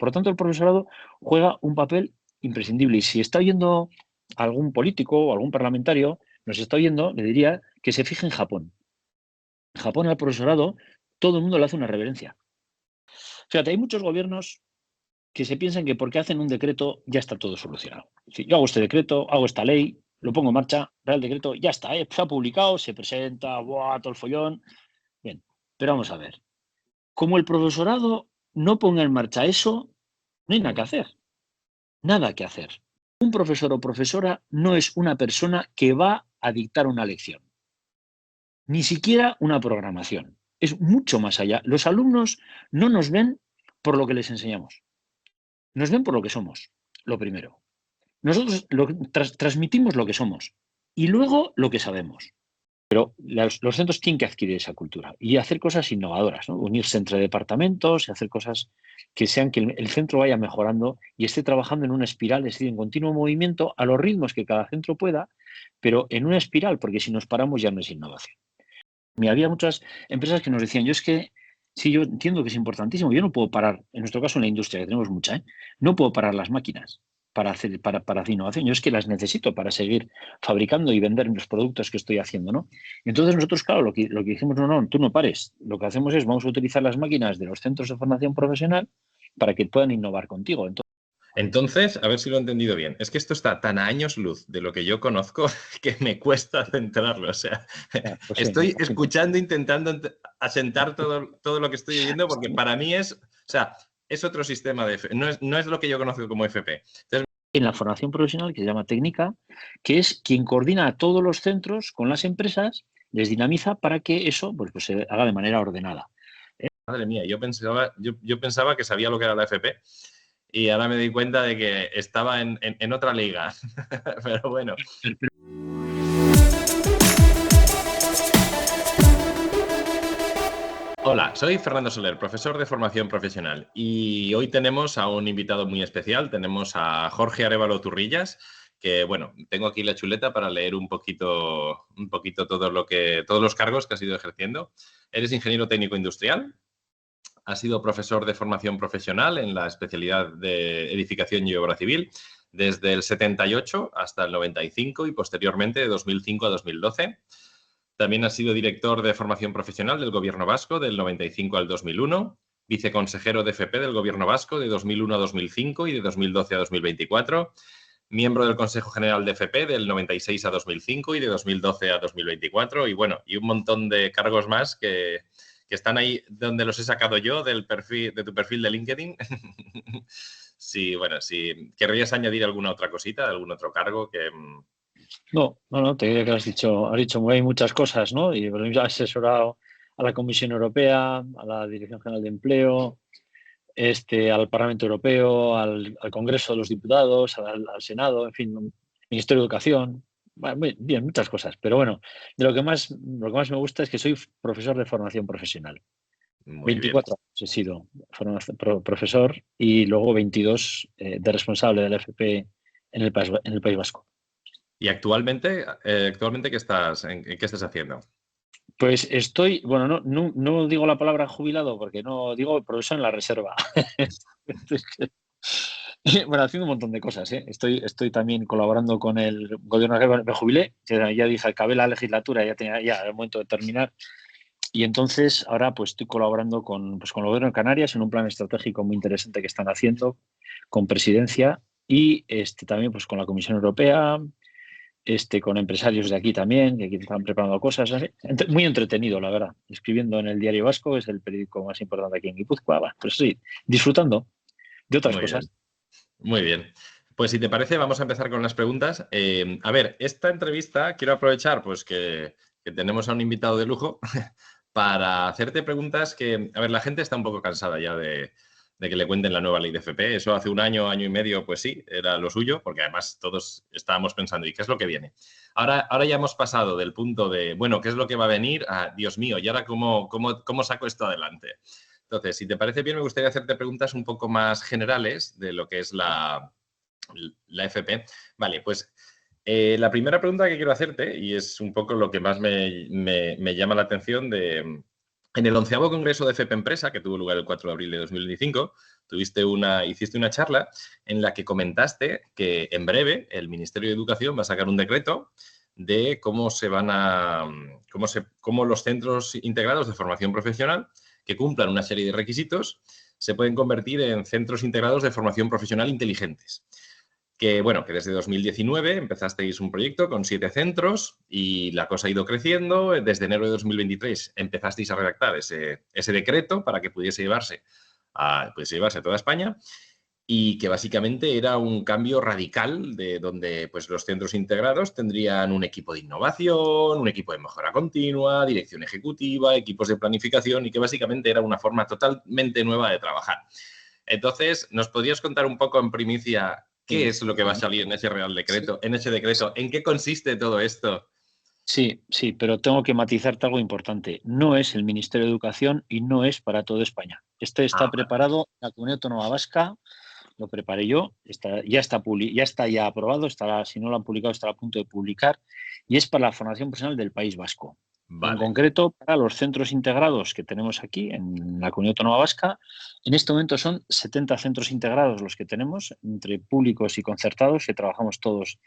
Por lo tanto, el profesorado juega un papel imprescindible. Y si está oyendo algún político o algún parlamentario, nos está oyendo, le diría que se fije en Japón. En Japón al profesorado todo el mundo le hace una reverencia. Fíjate, hay muchos gobiernos que se piensan que porque hacen un decreto ya está todo solucionado. Es decir, yo hago este decreto, hago esta ley, lo pongo en marcha, Real Decreto, ya está, se ha publicado, se presenta, ¡buah, todo el follón! Bien, pero vamos a ver. Como el profesorado no ponga en marcha eso, no hay nada que hacer. Nada que hacer. Un profesor o profesora no es una persona que va a dictar una lección, ni siquiera una programación. Es mucho más allá. Los alumnos no nos ven por lo que les enseñamos, nos ven por lo que somos, lo primero. Nosotros transmitimos lo que somos y luego lo que sabemos. Pero los centros tienen que adquirir esa cultura y hacer cosas innovadoras, ¿no? Unirse entre departamentos y hacer cosas que sean que el centro vaya mejorando y esté trabajando en una espiral, es decir, en continuo movimiento a los ritmos que cada centro pueda, pero en una espiral, porque si nos paramos ya no es innovación. Había muchas empresas que nos decían, yo es que, sí, yo entiendo que es importantísimo, yo no puedo parar, en nuestro caso en la industria, que tenemos mucha, ¿eh? No puedo parar las máquinas para hacer innovación, yo es que las necesito para seguir fabricando y vender los productos que estoy haciendo, ¿no? Entonces nosotros, claro, lo que dijimos, no, no, tú no pares, lo que hacemos es, vamos a utilizar las máquinas de los centros de formación profesional para que puedan innovar contigo. Entonces, a ver si lo he entendido bien. Es que esto está tan a años luz de lo que yo conozco que me cuesta centrarlo. O sea, Pues sí, estoy escuchando, intentando asentar todo lo que estoy oyendo, porque para mí es, o sea, es otro sistema de FP. No es lo que yo conozco como FP. Entonces, en la formación profesional, que se llama técnica, que es quien coordina a todos los centros con las empresas, les dinamiza para que eso pues se haga de manera ordenada. Madre mía, yo pensaba que sabía lo que era la FP y ahora me di cuenta de que estaba en otra liga. Pero bueno. Hola, soy Fernando Soler, profesor de formación profesional, y hoy tenemos a un invitado muy especial. Tenemos a Jorge Arévalo Turrillas, que bueno, tengo aquí la chuleta para leer un poquito todos los cargos que has ido ejerciendo. Eres ingeniero técnico industrial, has sido profesor de formación profesional en la especialidad de edificación y obra civil desde el 78 hasta el 95 y posteriormente de 2005 a 2012. También ha sido director de formación profesional del Gobierno Vasco del 95 al 2001, viceconsejero de FP del Gobierno Vasco de 2001 a 2005 y de 2012 a 2024, miembro del Consejo General de FP del 96 a 2005 y de 2012 a 2024, y bueno, y un montón de cargos más que están ahí donde los he sacado yo de tu perfil de LinkedIn. Sí, bueno, si querrías añadir alguna otra cosita, algún otro cargo que... No, te diría que has dicho hay muchas cosas, ¿no? Y por ejemplo, he asesorado a la Comisión Europea, a la Dirección General de Empleo, al Parlamento Europeo, al Congreso de los Diputados, al Senado, en fin, Ministerio de Educación. Bueno, bien, muchas cosas. Pero bueno, de lo que más me gusta es que soy profesor de formación profesional. Muy bien. 24 años he sido profesor y luego 22 de responsable del FP en el País Vasco. ¿Y actualmente qué estás haciendo? Pues estoy, bueno, no digo la palabra jubilado porque no digo profesor en la reserva. Bueno, haciendo un montón de cosas, ¿eh? Estoy también colaborando con el gobierno. Me jubilé, ya dije, acabé la legislatura, ya tenía el momento de terminar. Y entonces ahora pues estoy colaborando con el gobierno de Canarias en un plan estratégico muy interesante que están haciendo con Presidencia y también pues con la Comisión Europea, con empresarios de aquí también, que aquí están preparando cosas. Muy entretenido, la verdad. Escribiendo en el Diario Vasco, es el periódico más importante aquí en Guipúzcoa. Bueno, pues sí, disfrutando de otras Muy cosas. bien. Muy bien. Pues si te parece, vamos a empezar con las preguntas. A ver, esta entrevista quiero aprovechar pues que tenemos a un invitado de lujo para hacerte preguntas que, a ver, la gente está un poco cansada ya de que le cuenten la nueva ley de FP. Eso hace un año y medio, pues sí, era lo suyo, porque además todos estábamos pensando, ¿y qué es lo que viene? Ahora ya hemos pasado del punto de, bueno, ¿qué es lo que va a venir? A, Dios mío, ¿y ahora cómo saco esto adelante? Entonces, si te parece bien, me gustaría hacerte preguntas un poco más generales de lo que es la FP. Vale, pues la primera pregunta que quiero hacerte, y es un poco lo que más me llama la atención de En el 11º Congreso de FP Empresa, que tuvo lugar el 4 de abril de 2025, hiciste una charla en la que comentaste que en breve el Ministerio de Educación va a sacar un decreto de cómo los centros integrados de formación profesional que cumplan una serie de requisitos se pueden convertir en centros integrados de formación profesional inteligentes. Que, bueno, que desde 2019 empezasteis un proyecto con 7 centros y la cosa ha ido creciendo. Desde enero de 2023 empezasteis a redactar ese decreto para que pudiese llevarse a toda España y que básicamente era un cambio radical de donde pues, los centros integrados tendrían un equipo de innovación, un equipo de mejora continua, dirección ejecutiva, equipos de planificación y que básicamente era una forma totalmente nueva de trabajar. Entonces, ¿nos podrías contar un poco en primicia qué es lo que va a salir en ese Real Decreto, en ese decreto? ¿En qué consiste todo esto? Sí, sí, pero tengo que matizarte algo importante. No es el Ministerio de Educación y no es para toda España. Este está Vale. preparado en la Comunidad Autónoma Vasca, lo preparé yo, ya está ya aprobado, si no lo han publicado, estará a punto de publicar, y es para la formación profesional del País Vasco. En Vale. concreto, para los centros integrados que tenemos aquí en la Comunidad Autónoma Vasca, en este momento son 70 centros integrados los que tenemos, entre públicos y concertados, que trabajamos todos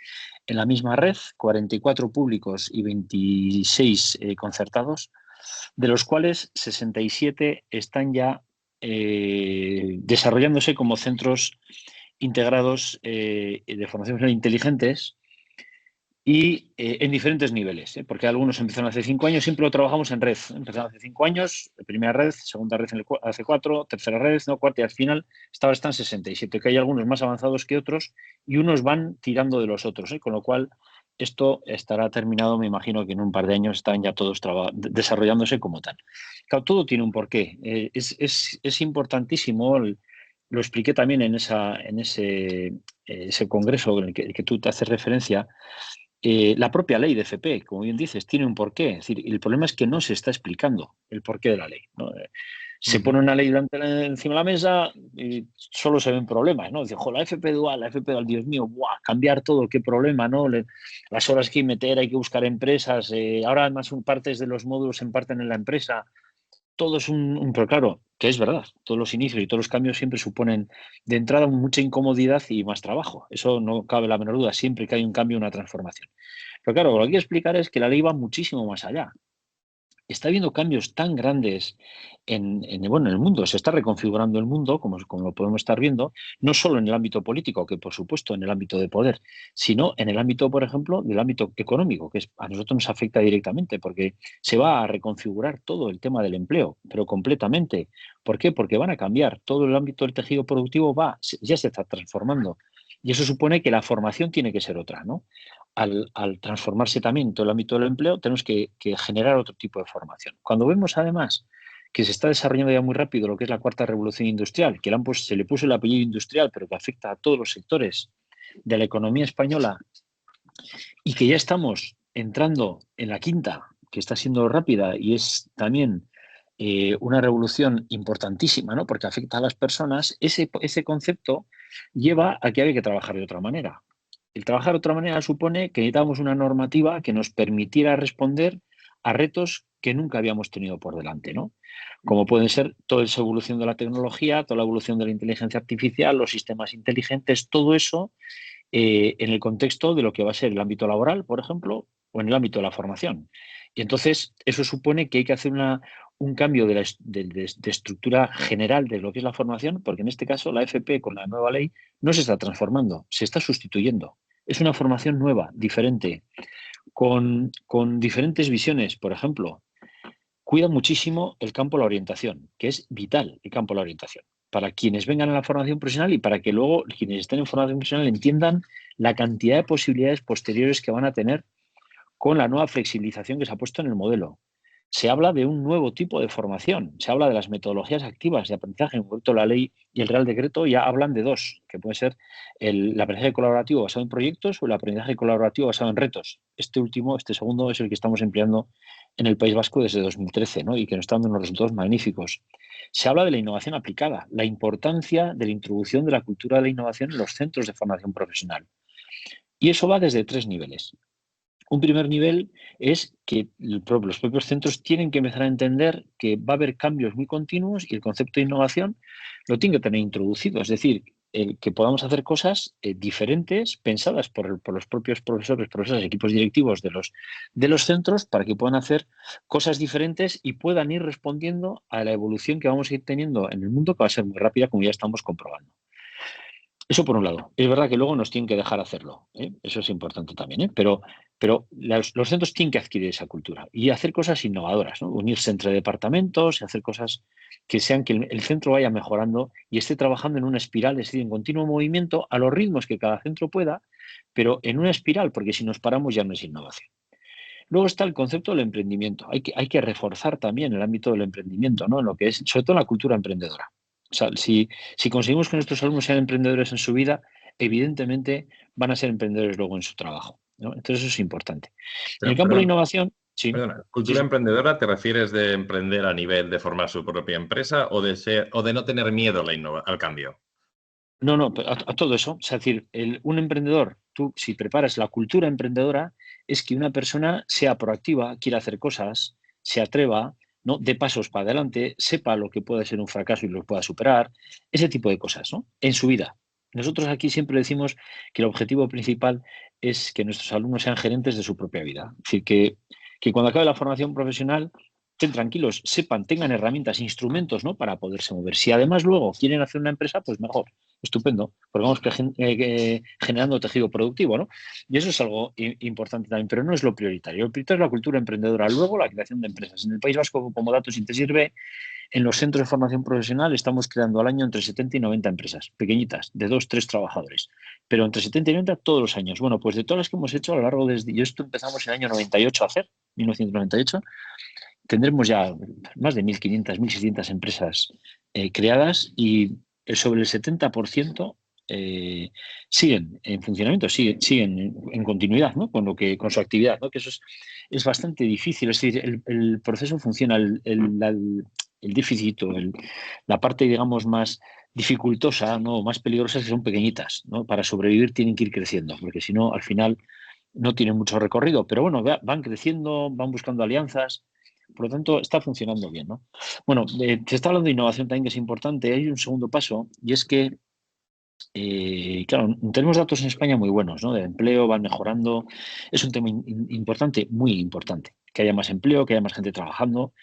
en la misma red, 44 públicos y 26 concertados, de los cuales 67 están ya desarrollándose como centros integrados de formación profesional inteligentes y en diferentes niveles, porque algunos empezaron hace 5 años, siempre lo trabajamos en red. Empezaron hace 5 años, primera red, segunda red hace 4, tercera red, ¿no? Cuarta y al final ahora están 67, que hay algunos más avanzados que otros y unos van tirando de los otros, con lo cual esto estará terminado, me imagino que en un par de años están ya todos desarrollándose como tal. Claro, todo tiene un porqué. Es importantísimo, lo expliqué también en ese congreso en el que tú te haces referencia. La propia ley de FP, como bien dices, tiene un porqué. Es decir, el problema es que no se está explicando el porqué de la ley, ¿no? Se pone una ley encima de la mesa y solo se ven problemas, ¿no? Dice, la FP dual, Dios mío, ¡buah! Cambiar todo, qué problema, ¿no? Las horas que hay que meter, hay que buscar empresas, ahora además partes de los módulos se imparten en la empresa. Todo es pero claro, que es verdad, todos los inicios y todos los cambios siempre suponen de entrada mucha incomodidad y más trabajo. Eso no cabe la menor duda, siempre que hay un cambio, una transformación. Pero claro, lo que hay que explicar es que la ley va muchísimo más allá. Está habiendo cambios tan grandes en el mundo, se está reconfigurando el mundo, como lo podemos estar viendo, no solo en el ámbito político, que por supuesto en el ámbito de poder, sino en el ámbito, por ejemplo, del ámbito económico, que a nosotros nos afecta directamente, porque se va a reconfigurar todo el tema del empleo, pero completamente. ¿Por qué? Porque van a cambiar, todo el ámbito del tejido productivo ya se está transformando. Y eso supone que la formación tiene que ser otra, ¿no? Al transformarse también todo el ámbito del empleo, tenemos que generar otro tipo de formación. Cuando vemos además que se está desarrollando ya muy rápido lo que es la cuarta revolución industrial, que se le puso el apellido industrial, pero que afecta a todos los sectores de la economía española, y que ya estamos entrando en la quinta, que está siendo rápida y es también una revolución importantísima, ¿no? Porque afecta a las personas, ese concepto lleva a que hay que trabajar de otra manera. El trabajar de otra manera supone que necesitamos una normativa que nos permitiera responder a retos que nunca habíamos tenido por delante, ¿no? Como pueden ser toda esa evolución de la tecnología, toda la evolución de la inteligencia artificial, los sistemas inteligentes, todo eso en el contexto de lo que va a ser el ámbito laboral, por ejemplo, o en el ámbito de la formación. Y entonces eso supone que hay que hacer un cambio de estructura general de lo que es la formación, porque en este caso la FP con la nueva ley no se está transformando, se está sustituyendo. Es una formación nueva, diferente, con diferentes visiones. Por ejemplo, cuida muchísimo el campo de la orientación, que es vital el campo de la orientación, para quienes vengan a la formación profesional y para que luego quienes estén en formación profesional entiendan la cantidad de posibilidades posteriores que van a tener con la nueva flexibilización que se ha puesto en el modelo. Se habla de un nuevo tipo de formación, se habla de las metodologías activas de aprendizaje. En concreto, la ley y el Real Decreto ya hablan de dos, que puede ser el aprendizaje colaborativo basado en proyectos o el aprendizaje colaborativo basado en retos. Este segundo, es el que estamos empleando en el País Vasco desde 2013, ¿no? Y que nos está dando unos resultados magníficos. Se habla de la innovación aplicada, la importancia de la introducción de la cultura de la innovación en los centros de formación profesional. Y eso va desde 3 niveles. Un primer nivel es que los propios centros tienen que empezar a entender que va a haber cambios muy continuos y el concepto de innovación lo tienen que tener introducido. Es decir, que podamos hacer cosas diferentes, pensadas por los propios profesores, equipos directivos de los centros, para que puedan hacer cosas diferentes y puedan ir respondiendo a la evolución que vamos a ir teniendo en el mundo, que va a ser muy rápida, como ya estamos comprobando. Eso por un lado. Es verdad que luego nos tienen que dejar hacerlo, ¿eh? Eso es importante también, ¿eh? Pero los centros tienen que adquirir esa cultura y hacer cosas innovadoras, ¿no? Unirse entre departamentos y hacer cosas que sean que el centro vaya mejorando y esté trabajando en una espiral, es decir, en continuo movimiento a los ritmos que cada centro pueda, pero en una espiral, porque si nos paramos ya no es innovación. Luego está el concepto del emprendimiento. Hay que reforzar también el ámbito del emprendimiento, ¿no? En lo que es, sobre todo, la cultura emprendedora. O sea, si conseguimos que nuestros alumnos sean emprendedores en su vida, evidentemente van a ser emprendedores luego en su trabajo, ¿no? Entonces, eso es importante. En el Pero, campo de la innovación, sí. perdona, Sí, ¿cultura sí. emprendedora te refieres de emprender a nivel de formar su propia empresa o de no tener miedo a al cambio? No, no, a todo eso. Es decir, un emprendedor, tú si preparas la cultura emprendedora, es que una persona sea proactiva, quiera hacer cosas, se atreva, ¿no? Dé pasos para adelante, sepa lo que puede ser un fracaso y lo pueda superar, ese tipo de cosas, ¿no? En su vida. Nosotros aquí siempre decimos que el objetivo principal es que nuestros alumnos sean gerentes de su propia vida. Es decir, que cuando acabe la formación profesional estén tranquilos, sepan, tengan herramientas, instrumentos, ¿no? Para poderse mover. Si además luego quieren hacer una empresa, pues mejor. Estupendo, porque vamos generando tejido productivo, ¿no? Y eso es algo importante también, pero no es lo prioritario. Lo prioritario es la cultura emprendedora, luego la creación de empresas. En el País Vasco, como dato, si te sirve, en los centros de formación profesional estamos creando al año entre 70 y 90 empresas, pequeñitas, de 2, 3 trabajadores, pero entre 70 y 90 todos los años. Bueno, pues de todas las que hemos hecho a lo largo de... Y esto empezamos en el año 98 a hacer, 1998, tendremos ya más de 1.500, 1.600 empresas creadas y sobre el 70% siguen en funcionamiento, siguen en continuidad, ¿no? Con su actividad, ¿no? Que eso es bastante difícil. Es decir, el proceso funciona, el déficit o la parte, digamos, más dificultosa, ¿no? Más peligrosa, que son pequeñitas, ¿no? Para sobrevivir tienen que ir creciendo, porque si no, al final no tienen mucho recorrido. Pero bueno, van creciendo, van buscando alianzas. Por lo tanto, está funcionando bien, ¿no? Bueno, se está hablando de innovación también, que es importante. Hay un segundo paso, y es que, claro, tenemos datos en España muy buenos, ¿no? De empleo, van mejorando. Es un tema importante, muy importante. Que haya más empleo, que haya más gente trabajando,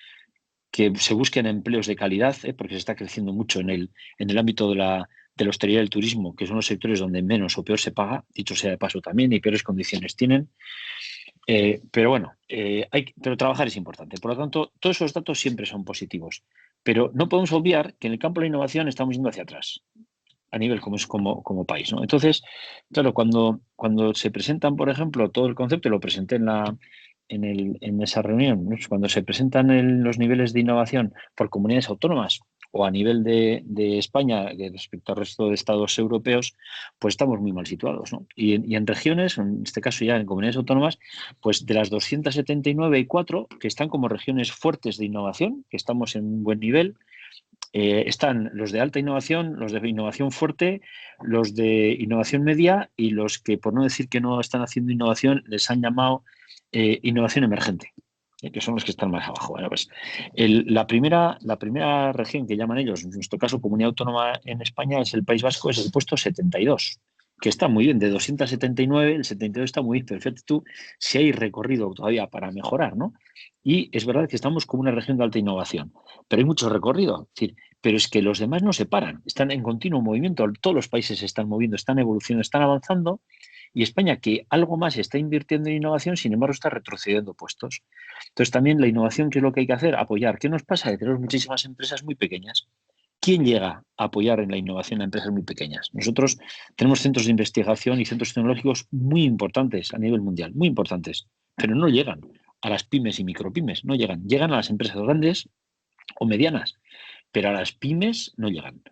que se busquen empleos de calidad, porque se está creciendo mucho en el ámbito de la hostelería y el turismo, que son los sectores donde menos o peor se paga, dicho sea de paso también, y peores condiciones tienen. Pero bueno, pero trabajar es importante. Por lo tanto, todos esos datos siempre son positivos. Pero no podemos obviar que en el campo de la innovación estamos yendo hacia atrás, a nivel como país, ¿no? Entonces, claro, cuando se presentan, por ejemplo, todo el concepto, lo presenté en esa reunión, ¿no? Cuando se presentan los niveles de innovación por comunidades autónomas o a nivel de España respecto al resto de estados europeos, pues estamos muy mal situados, ¿no? Y en regiones, en este caso ya en comunidades autónomas, pues de las 279 hay 4 que están como regiones fuertes de innovación, que estamos en un buen nivel. Están los de alta innovación, los de innovación fuerte, los de innovación media y los que, por no decir que no están haciendo innovación, les han llamado innovación emergente, que son los que están más abajo. Bueno, pues la primera región que llaman ellos, en nuestro caso comunidad autónoma en España, es el País Vasco, es el puesto 72, que está muy bien, de 279, el 72 está muy bien, pero fíjate tú si hay recorrido todavía para mejorar, ¿no? Y es verdad que estamos como una región de alta innovación, pero hay mucho recorrido. Es decir, pero es que los demás no se paran, están en continuo movimiento, todos los países se están moviendo, están evolucionando, están avanzando, y España, que algo más está invirtiendo en innovación, sin embargo, está retrocediendo puestos. Entonces, también la innovación, ¿qué es lo que hay que hacer? Apoyar. ¿Qué nos pasa? Que tenemos muchísimas empresas muy pequeñas. ¿Quién llega a apoyar en la innovación a empresas muy pequeñas? Nosotros tenemos centros de investigación y centros tecnológicos muy importantes a nivel mundial, muy importantes, pero no llegan a las pymes y micropymes, no llegan. Llegan a las empresas grandes o medianas, pero a las pymes no llegan.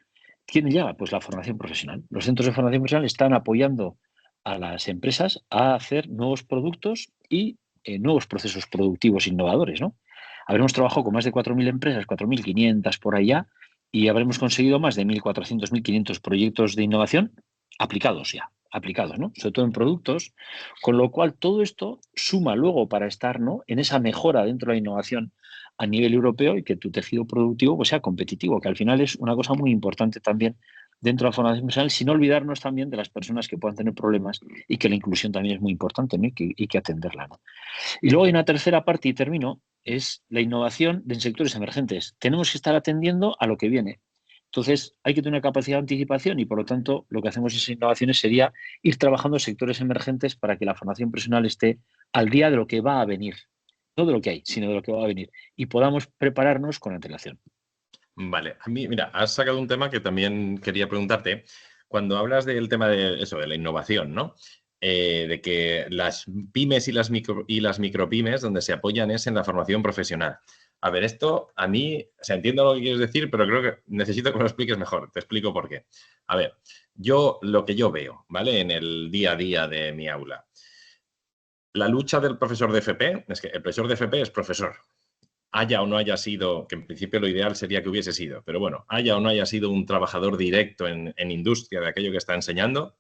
¿Quién llega? Pues la formación profesional. Los centros de formación profesional están apoyando a las empresas a hacer nuevos productos y nuevos procesos productivos innovadores, ¿no? Habremos trabajado con más de 4.000 empresas, 4.500 por allá, y habremos conseguido más de 1.400, 1.500 proyectos de innovación aplicados ya. aplicados, ¿no? Sobre todo en productos, con lo cual todo esto suma luego para estar, ¿no?, en esa mejora dentro de la innovación a nivel europeo y que tu tejido productivo pues, sea competitivo, que al final es una cosa muy importante también dentro de la formación profesional, sin olvidarnos también de las personas que puedan tener problemas y que la inclusión también es muy importante, ¿no?, y que atenderla, ¿no? Y luego hay una tercera parte, y termino, es la innovación en sectores emergentes. Tenemos que estar atendiendo a lo que viene. Entonces, hay que tener una capacidad de anticipación y, por lo tanto, lo que hacemos en esas innovaciones sería ir trabajando en sectores emergentes para que la formación profesional esté al día de lo que va a venir. No de lo que hay, sino de lo que va a venir. Y podamos prepararnos con antelación. Vale, a mí, mira, has sacado un tema que también quería preguntarte. Cuando hablas del tema de eso, de la innovación, ¿no? De que las pymes y las micropymes donde se apoyan es en la formación profesional. A ver, esto a mí, o sea, entiendo lo que quieres decir, pero creo que necesito que me lo expliques mejor. Te explico por qué. A ver, lo que yo veo, ¿vale? En el día a día de mi aula. La lucha del profesor de FP es que el profesor de FP es profesor, haya o no haya sido, que en principio lo ideal sería que hubiese sido, pero bueno, haya o no haya sido un trabajador directo en industria de aquello que está enseñando,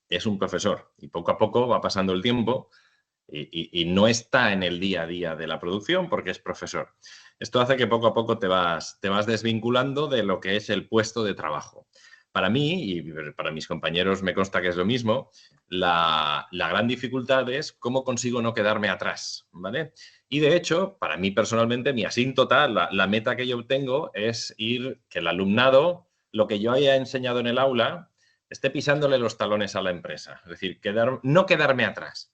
es un profesor y poco a poco va pasando el tiempo y no está en el día a día de la producción porque es profesor. Esto hace que poco a poco te vas desvinculando de lo que es el puesto de trabajo. Para mí y para mis compañeros me consta que es lo mismo, la gran dificultad es cómo consigo no quedarme atrás, ¿vale? Y de hecho, para mí personalmente, mi asíntota, la meta que yo tengo es que el alumnado, lo que yo haya enseñado en el aula, esté pisándole los talones a la empresa. Es decir, no quedarme atrás.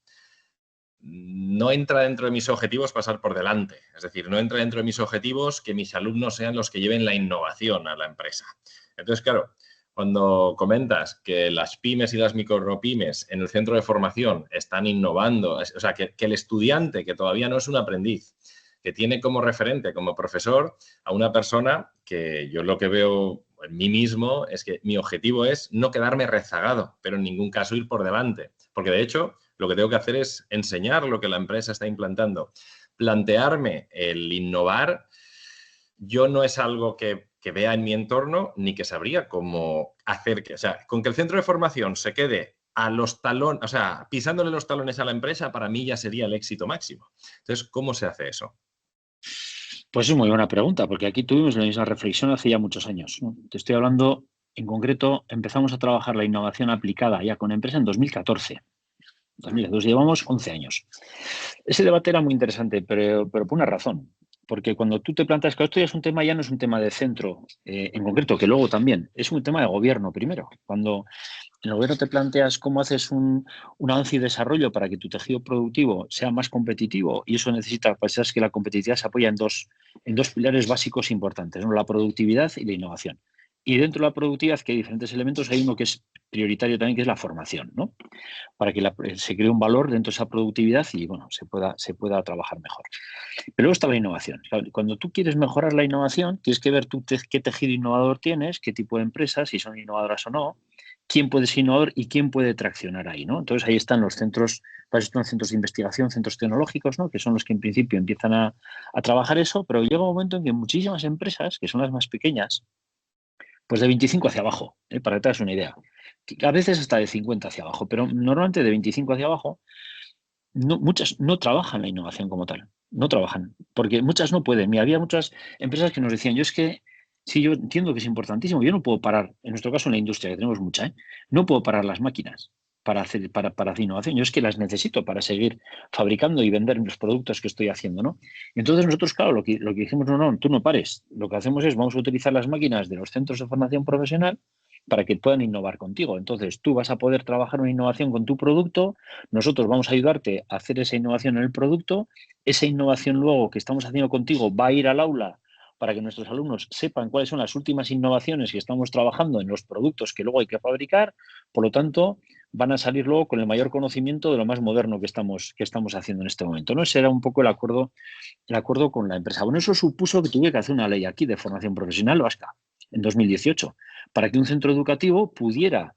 No entra dentro de mis objetivos pasar por delante. Es decir, no entra dentro de mis objetivos que mis alumnos sean los que lleven la innovación a la empresa. Entonces, claro, cuando comentas que las pymes y las micropymes en el centro de formación están innovando, o sea, que el estudiante, que todavía no es un aprendiz, que tiene como referente, como profesor, a una persona que yo lo que veo en mí mismo es que mi objetivo es no quedarme rezagado, pero en ningún caso ir por delante. Porque, de hecho, lo que tengo que hacer es enseñar lo que la empresa está implantando. Plantearme el innovar, yo no es algo que vea en mi entorno ni que sabría cómo hacer que, o sea, con que el centro de formación se quede a los talones, o sea, pisándole los talones a la empresa, para mí ya sería el éxito máximo. Entonces, ¿cómo se hace eso? Pues es muy buena pregunta, porque aquí tuvimos la misma reflexión hace ya muchos años, ¿no? Te estoy hablando, en concreto, empezamos a trabajar la innovación aplicada ya con empresa en 2014. 2014, llevamos 11 años. Ese debate era muy interesante, pero por una razón. Porque cuando tú te planteas que esto ya es un tema, ya no es un tema de centro en concreto, que luego también, es un tema de gobierno primero. Cuando en el gobierno te planteas cómo haces un avance y desarrollo para que tu tejido productivo sea más competitivo, y eso necesita, pues es que la competitividad se apoya en dos pilares básicos importantes, ¿no?, la productividad y la innovación. Y dentro de la productividad, que hay diferentes elementos, hay uno que es prioritario también, que es la formación, ¿no?, para que se cree un valor dentro de esa productividad y bueno, se pueda trabajar mejor. Pero luego está la innovación. Cuando tú quieres mejorar la innovación, tienes que ver tú qué tejido innovador tienes, qué tipo de empresas, si son innovadoras o no, quién puede ser innovador y quién puede traccionar ahí, ¿no? Entonces ahí están los centros, los centros de investigación, centros tecnológicos, ¿no?, que son los que en principio empiezan a trabajar eso, pero llega un momento en que muchísimas empresas, que son las más pequeñas, pues de 25 hacia abajo, para que te hagas una idea. A veces hasta de 50 hacia abajo, pero normalmente de 25 hacia abajo, muchas no trabajan la innovación como tal, no trabajan, porque muchas no pueden. Mira, había muchas empresas que nos decían, yo es que, sí, yo entiendo que es importantísimo, yo no puedo parar, en nuestro caso en la industria, que tenemos mucha, no puedo parar las máquinas para hacer innovación, yo es que las necesito para seguir fabricando y vender los productos que estoy haciendo, ¿no? Entonces nosotros, claro, lo que dijimos, no, tú no pares, lo que hacemos es, vamos a utilizar las máquinas de los centros de formación profesional para que puedan innovar contigo. Entonces, tú vas a poder trabajar una innovación con tu producto, nosotros vamos a ayudarte a hacer esa innovación en el producto, esa innovación luego que estamos haciendo contigo va a ir al aula para que nuestros alumnos sepan cuáles son las últimas innovaciones que estamos trabajando en los productos que luego hay que fabricar, por lo tanto, van a salir luego con el mayor conocimiento de lo más moderno que estamos haciendo en este momento, ¿no? Ese era un poco el acuerdo con la empresa. Bueno, eso supuso que tuve que hacer una ley aquí de formación profesional vasca en 2018 para que un centro educativo pudiera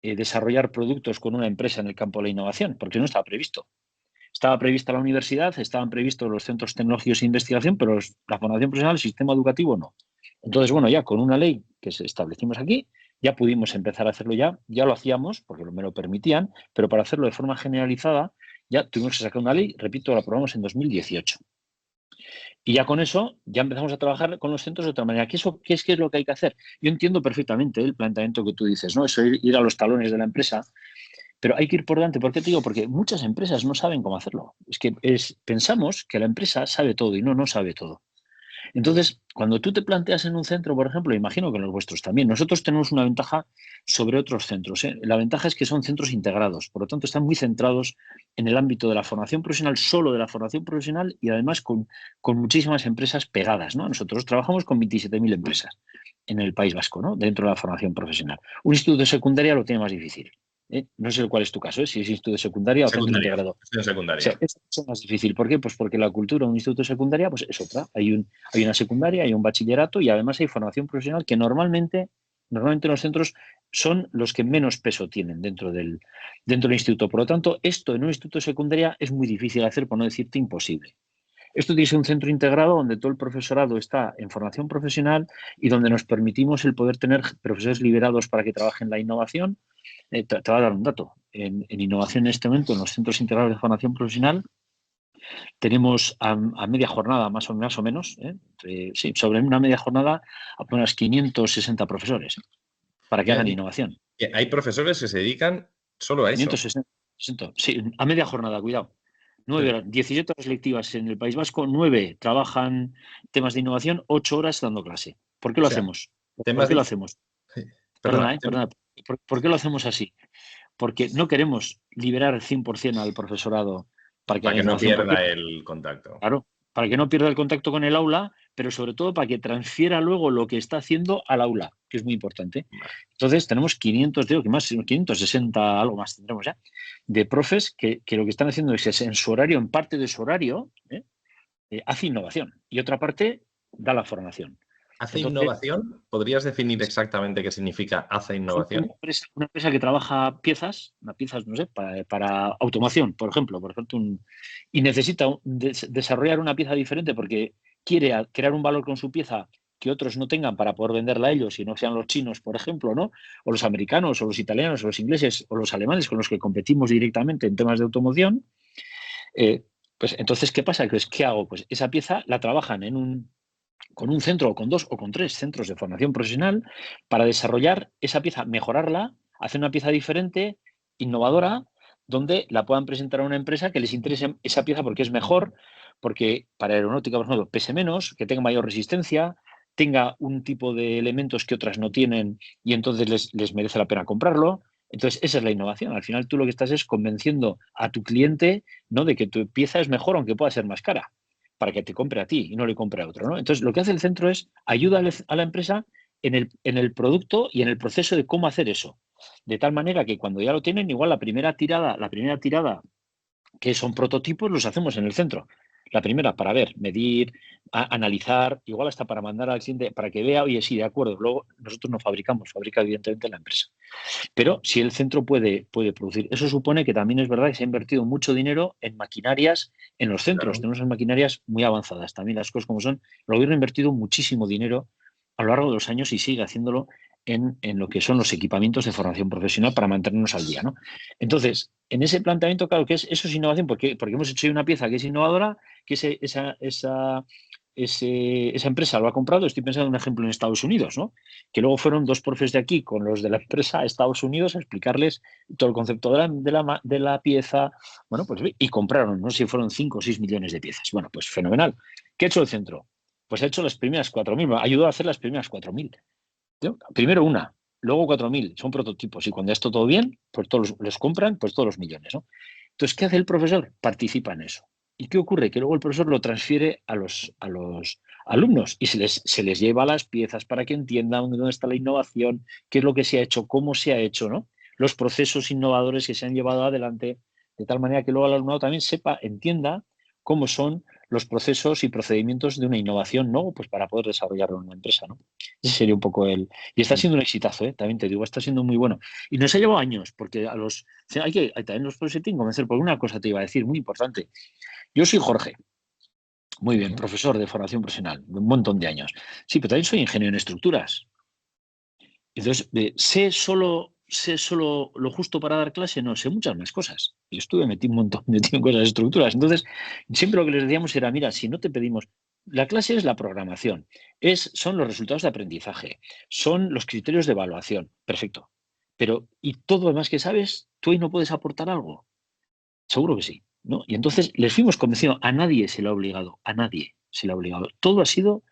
desarrollar productos con una empresa en el campo de la innovación, porque no estaba previsto. Estaba prevista la universidad, estaban previstos los centros tecnológicos de investigación, pero la formación profesional, el sistema educativo no. Entonces, bueno, ya con una ley que establecimos aquí, ya pudimos empezar a hacerlo ya lo hacíamos porque me lo permitían, pero para hacerlo de forma generalizada ya tuvimos que sacar una ley, repito, la aprobamos en 2018. Y ya con eso ya empezamos a trabajar con los centros de otra manera. ¿Qué es lo que hay que hacer? Yo entiendo perfectamente el planteamiento que tú dices, ¿no? Eso ir a los talones de la empresa, pero hay que ir por delante. ¿Por qué te digo? Porque muchas empresas no saben cómo hacerlo. Es que pensamos que la empresa sabe todo y no sabe todo. Entonces, cuando tú te planteas en un centro, por ejemplo, imagino que en los vuestros también, nosotros tenemos una ventaja sobre otros centros, ¿eh? La ventaja es que son centros integrados, por lo tanto están muy centrados en el ámbito de la formación profesional, solo de la formación profesional y además con muchísimas empresas pegadas, ¿no? Nosotros trabajamos con 27.000 empresas en el País Vasco, ¿no? Dentro de la formación profesional. Un instituto de secundaria lo tiene más difícil. No sé cuál es tu caso, si es instituto de secundaria o centro integrado. En O sea, secundaria. es más difícil. ¿Por qué? Pues porque la cultura de un instituto de secundaria pues es otra. Hay una secundaria, hay un bachillerato y además hay formación profesional que normalmente los centros son los que menos peso tienen dentro del instituto. Por lo tanto, esto en un instituto de secundaria es muy difícil de hacer, por no decirte imposible. Esto tiene que ser un centro integrado donde todo el profesorado está en formación profesional y donde nos permitimos el poder tener profesores liberados para que trabajen la innovación. Te voy a dar un dato. En innovación en este momento, en los centros integrados de formación profesional, tenemos a media jornada, más o menos, sobre una media jornada, apenas 560 profesores para que hagan innovación. Hay profesores que se dedican solo a eso. 560, sí, a media jornada, cuidado. 9 horas, 17 horas lectivas en el País Vasco, 9 trabajan temas de innovación, 8 horas dando clase. ¿Por qué lo hacemos? ¿Por qué lo hacemos? Perdona. ¿Por qué lo hacemos así? Porque no queremos liberar 100% al profesorado para que haga innovación. Para que no pierda el contacto. Claro, para que no pierda el contacto con el aula, pero sobre todo para que transfiera luego lo que está haciendo al aula, que es muy importante. Entonces, tenemos 560, algo más tendremos ya, de profes que lo que están haciendo es en su horario, en parte de su horario, hace innovación y otra parte da la formación. ¿Hace innovación? ¿Podrías definir exactamente qué significa hace innovación? Una empresa que trabaja piezas, no sé, para automoción, por ejemplo, y necesita desarrollar una pieza diferente porque quiere crear un valor con su pieza que otros no tengan para poder venderla a ellos y no sean los chinos, por ejemplo, ¿no? O los americanos, o los italianos, o los ingleses, o los alemanes con los que competimos directamente en temas de automoción. Pues entonces, ¿qué pasa? ¿Qué hago? Pues esa pieza la trabajan con un centro o con 2 o con 3 centros de formación profesional para desarrollar esa pieza, mejorarla, hacer una pieza diferente, innovadora, donde la puedan presentar a una empresa que les interese esa pieza porque es mejor, porque para aeronáutica, por ejemplo, pese menos, que tenga mayor resistencia, tenga un tipo de elementos que otras no tienen y entonces les merece la pena comprarlo. Entonces, esa es la innovación. Al final, tú lo que estás es convenciendo a tu cliente, ¿no?, de que tu pieza es mejor, aunque pueda ser más cara, para que te compre a ti y no le compre a otro, ¿no? Entonces, lo que hace el centro es ayudar a la empresa en el producto y en el proceso de cómo hacer eso. De tal manera que cuando ya lo tienen, igual la primera tirada, que son prototipos, los hacemos en el centro. La primera para ver, medir, analizar, igual hasta para mandar al cliente para que vea, oye, sí, de acuerdo. Luego nosotros no fabricamos, fabrica evidentemente la empresa. Pero si el centro puede producir, eso supone que también es verdad que se ha invertido mucho dinero en maquinarias en los centros. Claro. Tenemos maquinarias muy avanzadas. También las cosas como son. El gobierno ha invertido muchísimo dinero a lo largo de los años y sigue haciéndolo en lo que son los equipamientos de formación profesional para mantenernos al día, ¿no? Entonces, en ese planteamiento, claro que eso es innovación, porque hemos hecho una pieza que es innovadora, que esa empresa lo ha comprado. Estoy pensando en un ejemplo en Estados Unidos, ¿no? Que luego fueron 2 profes de aquí con los de la empresa a Estados Unidos a explicarles todo el concepto de la pieza, bueno, pues y compraron, no sé si fueron 5 o 6 millones de piezas. Bueno, pues fenomenal. ¿Qué ha hecho el centro? Pues ha hecho las primeras 4.000, ayudó a hacer las primeras 4.000. Primero una, luego 4.000, son prototipos y cuando esto todo bien, pues todos los compran, pues todos los millones, ¿no? Entonces, ¿qué hace el profesor? Participa en eso. ¿Y qué ocurre? Que luego el profesor lo transfiere a los alumnos y se les lleva las piezas para que entiendan dónde está la innovación, qué es lo que se ha hecho, cómo se ha hecho, ¿no? Los procesos innovadores que se han llevado adelante, de tal manera que luego el alumnado también entienda cómo son los procesos y procedimientos de una innovación, ¿no? Pues para poder desarrollarlo en una empresa, ¿no? Ese sería un poco el... Y está siendo un exitazo, ¿eh? También te digo, está siendo muy bueno. Y nos ha llevado años, porque también los profesores tienen que convencer, porque una cosa te iba a decir, muy importante. Yo soy Jorge. Muy bien, profesor de formación profesional, de un montón de años. Sí, pero también soy ingeniero en estructuras. Entonces, sé solo lo justo para dar clase, no, sé muchas más cosas. Y estuve metido un montón metido en cosas, estructuras. Entonces, siempre lo que les decíamos era, mira, si no te pedimos, la clase es la programación, son los resultados de aprendizaje, son los criterios de evaluación. Perfecto. Pero, ¿y todo lo demás que sabes, tú ahí no puedes aportar algo? Seguro que sí, ¿no? Y entonces les fuimos convenciendo, a nadie se le ha obligado, a nadie se le ha obligado. Todo ha sido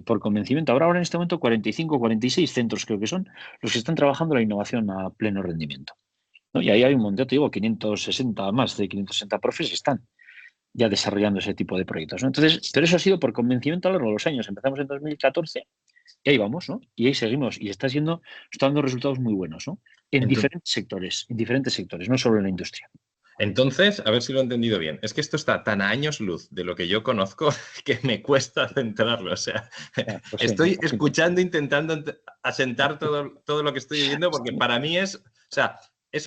por convencimiento. Ahora en este momento 45, 46 centros creo que son los que están trabajando la innovación a pleno rendimiento, ¿no? Y ahí hay un montón, te digo, 560, más de 560 profes están ya desarrollando ese tipo de proyectos, ¿no? Entonces, pero eso ha sido por convencimiento a lo largo de los años. Empezamos en 2014 y ahí vamos, ¿no? Y ahí seguimos y está dando resultados muy buenos, ¿no? En diferentes sectores, no solo en la industria. Entonces, a ver si lo he entendido bien. Es que esto está tan a años luz de lo que yo conozco que me cuesta centrarlo. O sea, Pues sí, estoy escuchando, intentando asentar todo lo que estoy oyendo, porque para mí es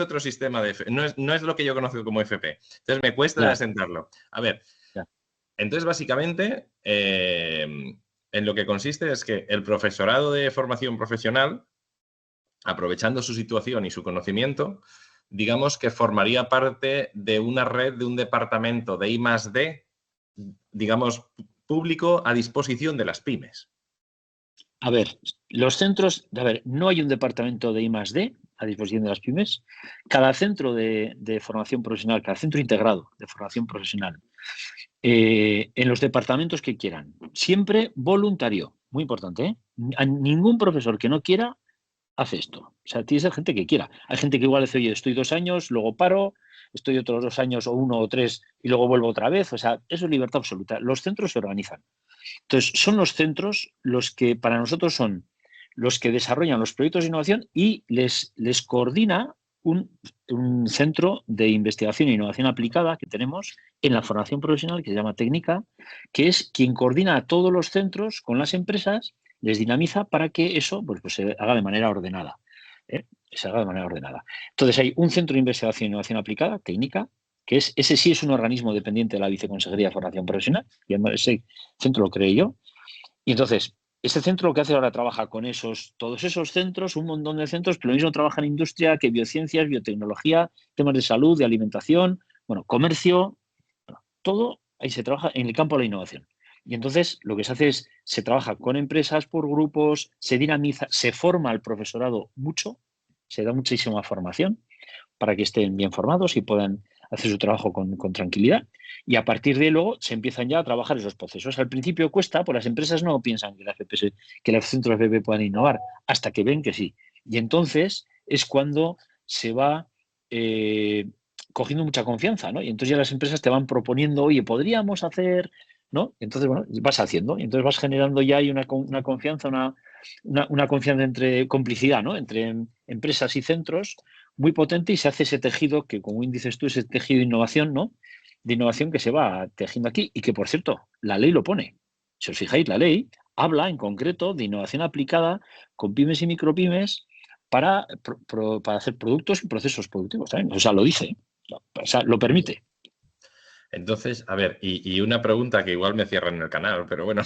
otro sistema de FP. No es lo que yo conozco como FP. Entonces me cuesta asentarlo. A ver, entonces básicamente en lo que consiste es que el profesorado de formación profesional, aprovechando su situación y su conocimiento, digamos que formaría parte de una red, de un departamento de I+D, digamos, público a disposición de las pymes. A ver, no hay un departamento de I+D a disposición de las pymes. Cada centro de formación profesional, cada centro integrado de formación profesional, en los departamentos que quieran, siempre voluntario, muy importante, ¿eh? A ningún profesor que no quiera hace esto. O sea, tiene que ser gente que quiera. Hay gente que igual dice, oye, estoy 2 años, luego paro, estoy otros 2 años o 1 o 3 y luego vuelvo otra vez. O sea, eso es libertad absoluta. Los centros se organizan. Entonces, son los centros los que para nosotros son los que desarrollan los proyectos de innovación y les coordina un centro de investigación e innovación aplicada que tenemos en la formación profesional que se llama Técnica, que es quien coordina a todos los centros con las empresas, les dinamiza para que eso pues se haga de manera ordenada. Se haga de manera ordenada. Entonces, hay un centro de investigación e innovación aplicada, Técnica, que ese sí es un organismo dependiente de la Viceconsejería de Formación Profesional, y ese centro lo creé yo. Y entonces, este centro lo que hace ahora trabaja con todos esos centros, un montón de centros, pero lo mismo trabaja en industria que biociencias, biotecnología, temas de salud, de alimentación, bueno, comercio, bueno, todo ahí se trabaja en el campo de la innovación. Y entonces lo que se hace es, se trabaja con empresas por grupos, se dinamiza, se forma al profesorado mucho, se da muchísima formación para que estén bien formados y puedan hacer su trabajo con tranquilidad. Y a partir de luego se empiezan ya a trabajar esos procesos. Al principio cuesta, pues las empresas no piensan que los centros de FP puedan innovar, hasta que ven que sí. Y entonces es cuando se va cogiendo mucha confianza, ¿no? Y entonces ya las empresas te van proponiendo, oye, podríamos hacer, ¿no? Entonces, bueno, vas haciendo, y entonces vas generando ya hay una confianza, una confianza entre complicidad, ¿no? Entre empresas y centros muy potente y se hace ese tejido que, como dices tú, ese tejido de innovación, ¿no? De innovación que se va tejiendo aquí y que, por cierto, la ley lo pone. Si os fijáis, la ley habla en concreto de innovación aplicada con pymes y micropymes para hacer productos y procesos productivos también. O sea, lo dice, o sea, lo permite. Entonces, a ver, y una pregunta que igual me cierran el canal, pero bueno.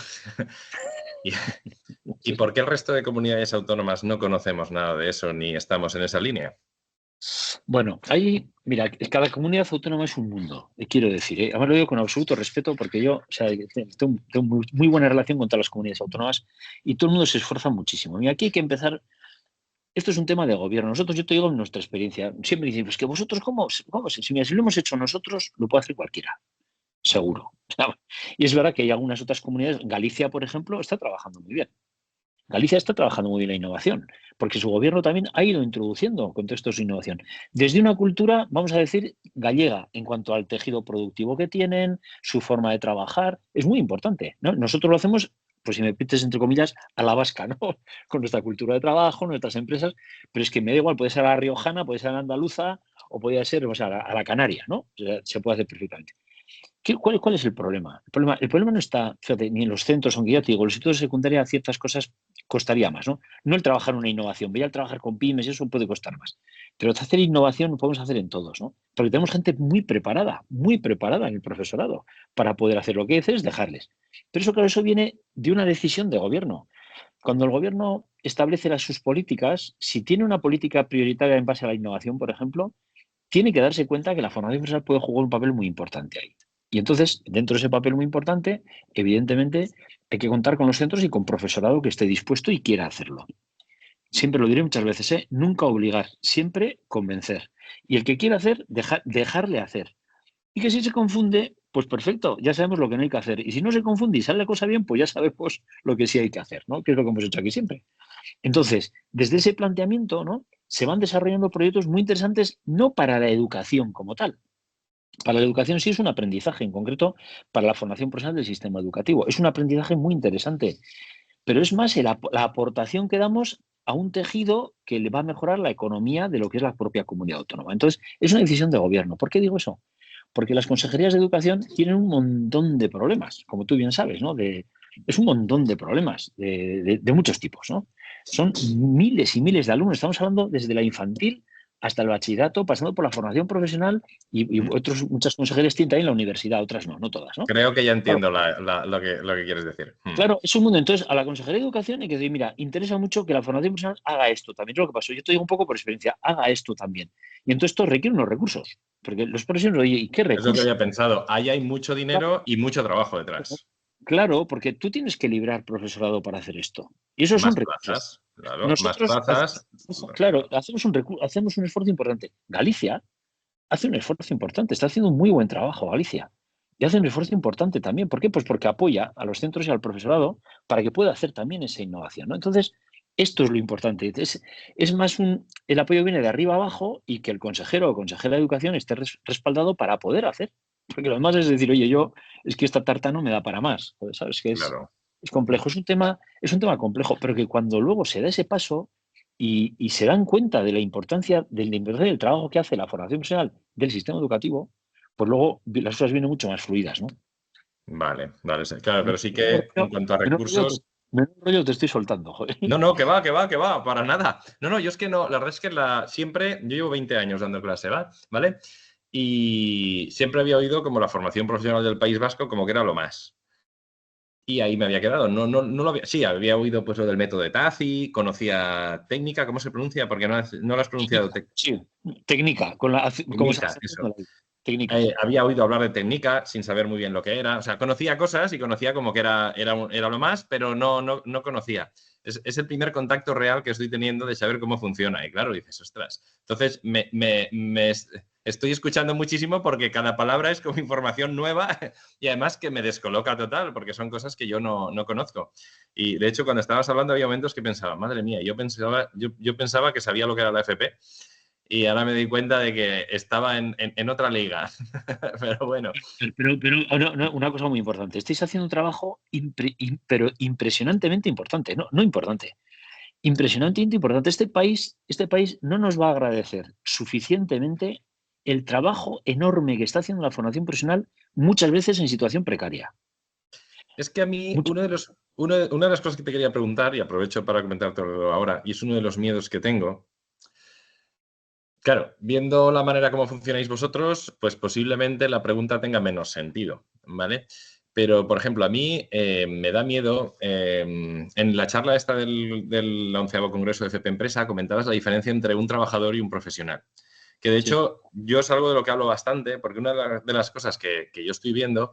¿Y por qué el resto de comunidades autónomas no conocemos nada de eso ni estamos en esa línea? Bueno, mira, cada comunidad autónoma es un mundo, quiero decir, además lo digo con absoluto respeto porque yo, o sea, tengo muy buena relación con todas las comunidades autónomas y todo el mundo se esfuerza muchísimo. Y aquí hay que empezar, esto es un tema de gobierno. Nosotros, yo te digo nuestra experiencia, siempre dicen, pues que vosotros, ¿cómo? Si lo hemos hecho nosotros, lo puede hacer cualquiera, seguro. Y es verdad que hay algunas otras comunidades, Galicia, por ejemplo, está trabajando muy bien. Galicia está trabajando muy bien la innovación, porque su gobierno también ha ido introduciendo contextos de innovación. Desde una cultura, vamos a decir, gallega, en cuanto al tejido productivo que tienen, su forma de trabajar, es muy importante, ¿no? Nosotros lo hacemos, pues si me pites entre comillas, a la vasca, ¿no? Con nuestra cultura de trabajo, nuestras empresas, pero es que me da igual, puede ser a la riojana, puede ser a la andaluza, o puede ser o sea, a la canaria, ¿no? O sea, se puede hacer perfectamente. ¿Cuál es el problema? El problema no está, fíjate, ni en los centros, aunque ya te digo, los institutos de secundaria ciertas cosas costaría más, ¿no? No el trabajar una innovación, ya el trabajar con pymes, eso puede costar más. Pero hacer innovación lo podemos hacer en todos, ¿no? Porque tenemos gente muy preparada en el profesorado para poder hacer lo que dices, dejarles. Pero eso, claro, eso viene de una decisión de gobierno. Cuando el gobierno establece sus políticas, si tiene una política prioritaria en base a la innovación, por ejemplo, tiene que darse cuenta que la formación profesional puede jugar un papel muy importante ahí. Y entonces, dentro de ese papel muy importante, evidentemente, hay que contar con los centros y con profesorado que esté dispuesto y quiera hacerlo. Siempre lo diré muchas veces, ¿eh? Nunca obligar, siempre convencer. Y el que quiera hacer, dejarle hacer. Y que si se confunde, pues perfecto, ya sabemos lo que no hay que hacer. Y si no se confunde y sale la cosa bien, pues ya sabemos lo que sí hay que hacer, ¿no? Que es lo que hemos hecho aquí siempre. Entonces, desde ese planteamiento, ¿no? Se van desarrollando proyectos muy interesantes, no para la educación como tal. Para la educación sí es un aprendizaje, en concreto para la formación profesional del sistema educativo. Es un aprendizaje muy interesante, pero es más la aportación que damos a un tejido que le va a mejorar la economía de lo que es la propia comunidad autónoma. Entonces, es una decisión de gobierno. ¿Por qué digo eso? Porque las consejerías de educación tienen un montón de problemas, como tú bien sabes, ¿no? Es un montón de problemas de muchos tipos, ¿no? Son miles y miles de alumnos. Estamos hablando desde la infantil hasta el bachillerato, pasando por la formación profesional y muchas consejerías tienen también la universidad, otras no, no todas, ¿no? Creo que ya Claro, entiendo lo que quieres decir. claro, es un mundo. Entonces, a la Consejería de Educación hay que decir, mira, interesa mucho que la formación profesional haga esto también. Es lo que pasó. Yo te digo un poco por experiencia, haga esto también. Y entonces esto requiere unos recursos. Porque los profesores, oye, ¿y qué Es lo que recursos? había pensado. Ahí hay mucho dinero y mucho trabajo detrás. Claro, porque tú tienes que librar profesorado para hacer esto. Y esos son Más recursos. plazas, claro, más Nosotros, plazas. claro, hacemos un esfuerzo importante. Galicia hace un esfuerzo importante, está haciendo un muy buen trabajo Galicia. Y hace un esfuerzo importante también. ¿Por qué? Pues porque apoya a los centros y al profesorado para que pueda hacer también esa innovación, ¿no? Entonces, esto es lo importante. Es más el apoyo viene de arriba abajo y que el consejero o consejera de educación esté respaldado para poder hacer. Porque lo demás es decir, oye, es que esta tarta no me da para más. Joder, ¿sabes? Que Claro. es complejo, es un tema complejo, pero que cuando luego se da ese paso y se dan cuenta de la importancia del trabajo que hace la formación profesional del sistema educativo, pues luego las cosas vienen mucho más fluidas, ¿no? Vale, vale. Claro, pero sí Menudo que en cuanto a menudo rollo te recursos. menudo rollo te estoy soltando, joder. No, no, que va, para nada. No, yo es que no, la verdad es que siempre, yo llevo 20 años dando clase, ¿vale? Y siempre había oído como la formación profesional del País Vasco como que era lo más. Y ahí me había quedado. No lo había, sí, había oído pues lo del método de Tazi, conocía técnica, ¿cómo se pronuncia? Porque no lo has pronunciado. Sí, técnica, como se Técnica, hace eso. técnica. Había oído hablar de técnica sin saber muy bien lo que era. O sea, conocía cosas y conocía como que era lo más, pero no conocía. Es el primer contacto real que estoy teniendo de saber cómo funciona. Y claro, dices, ostras. Entonces, estoy escuchando muchísimo porque cada palabra es como información nueva y además que me descoloca total porque son cosas que yo no conozco. Y de hecho, cuando estabas hablando había momentos que pensaba, madre mía, yo pensaba que sabía lo que era la FP y ahora me doy cuenta de que estaba en otra liga. Pero bueno. Pero una cosa muy importante, estáis haciendo un trabajo pero impresionantemente importante, no importante, impresionantemente importante. Este país no nos va a agradecer suficientemente el trabajo enorme que está haciendo la formación profesional, muchas veces en situación precaria. Es que a mí, Mucho- una de las cosas que te quería preguntar, y aprovecho para comentártelo ahora, y es uno de los miedos que tengo. Claro, viendo la manera como funcionáis vosotros, pues posiblemente la pregunta tenga menos sentido, ¿vale? Pero, por ejemplo, a mí me da miedo, en la charla esta del 11º Congreso de FP Empresa, comentabas la diferencia entre un trabajador y un profesional. Que de sí, hecho, yo es algo de lo que hablo bastante, porque una de las cosas que yo estoy viendo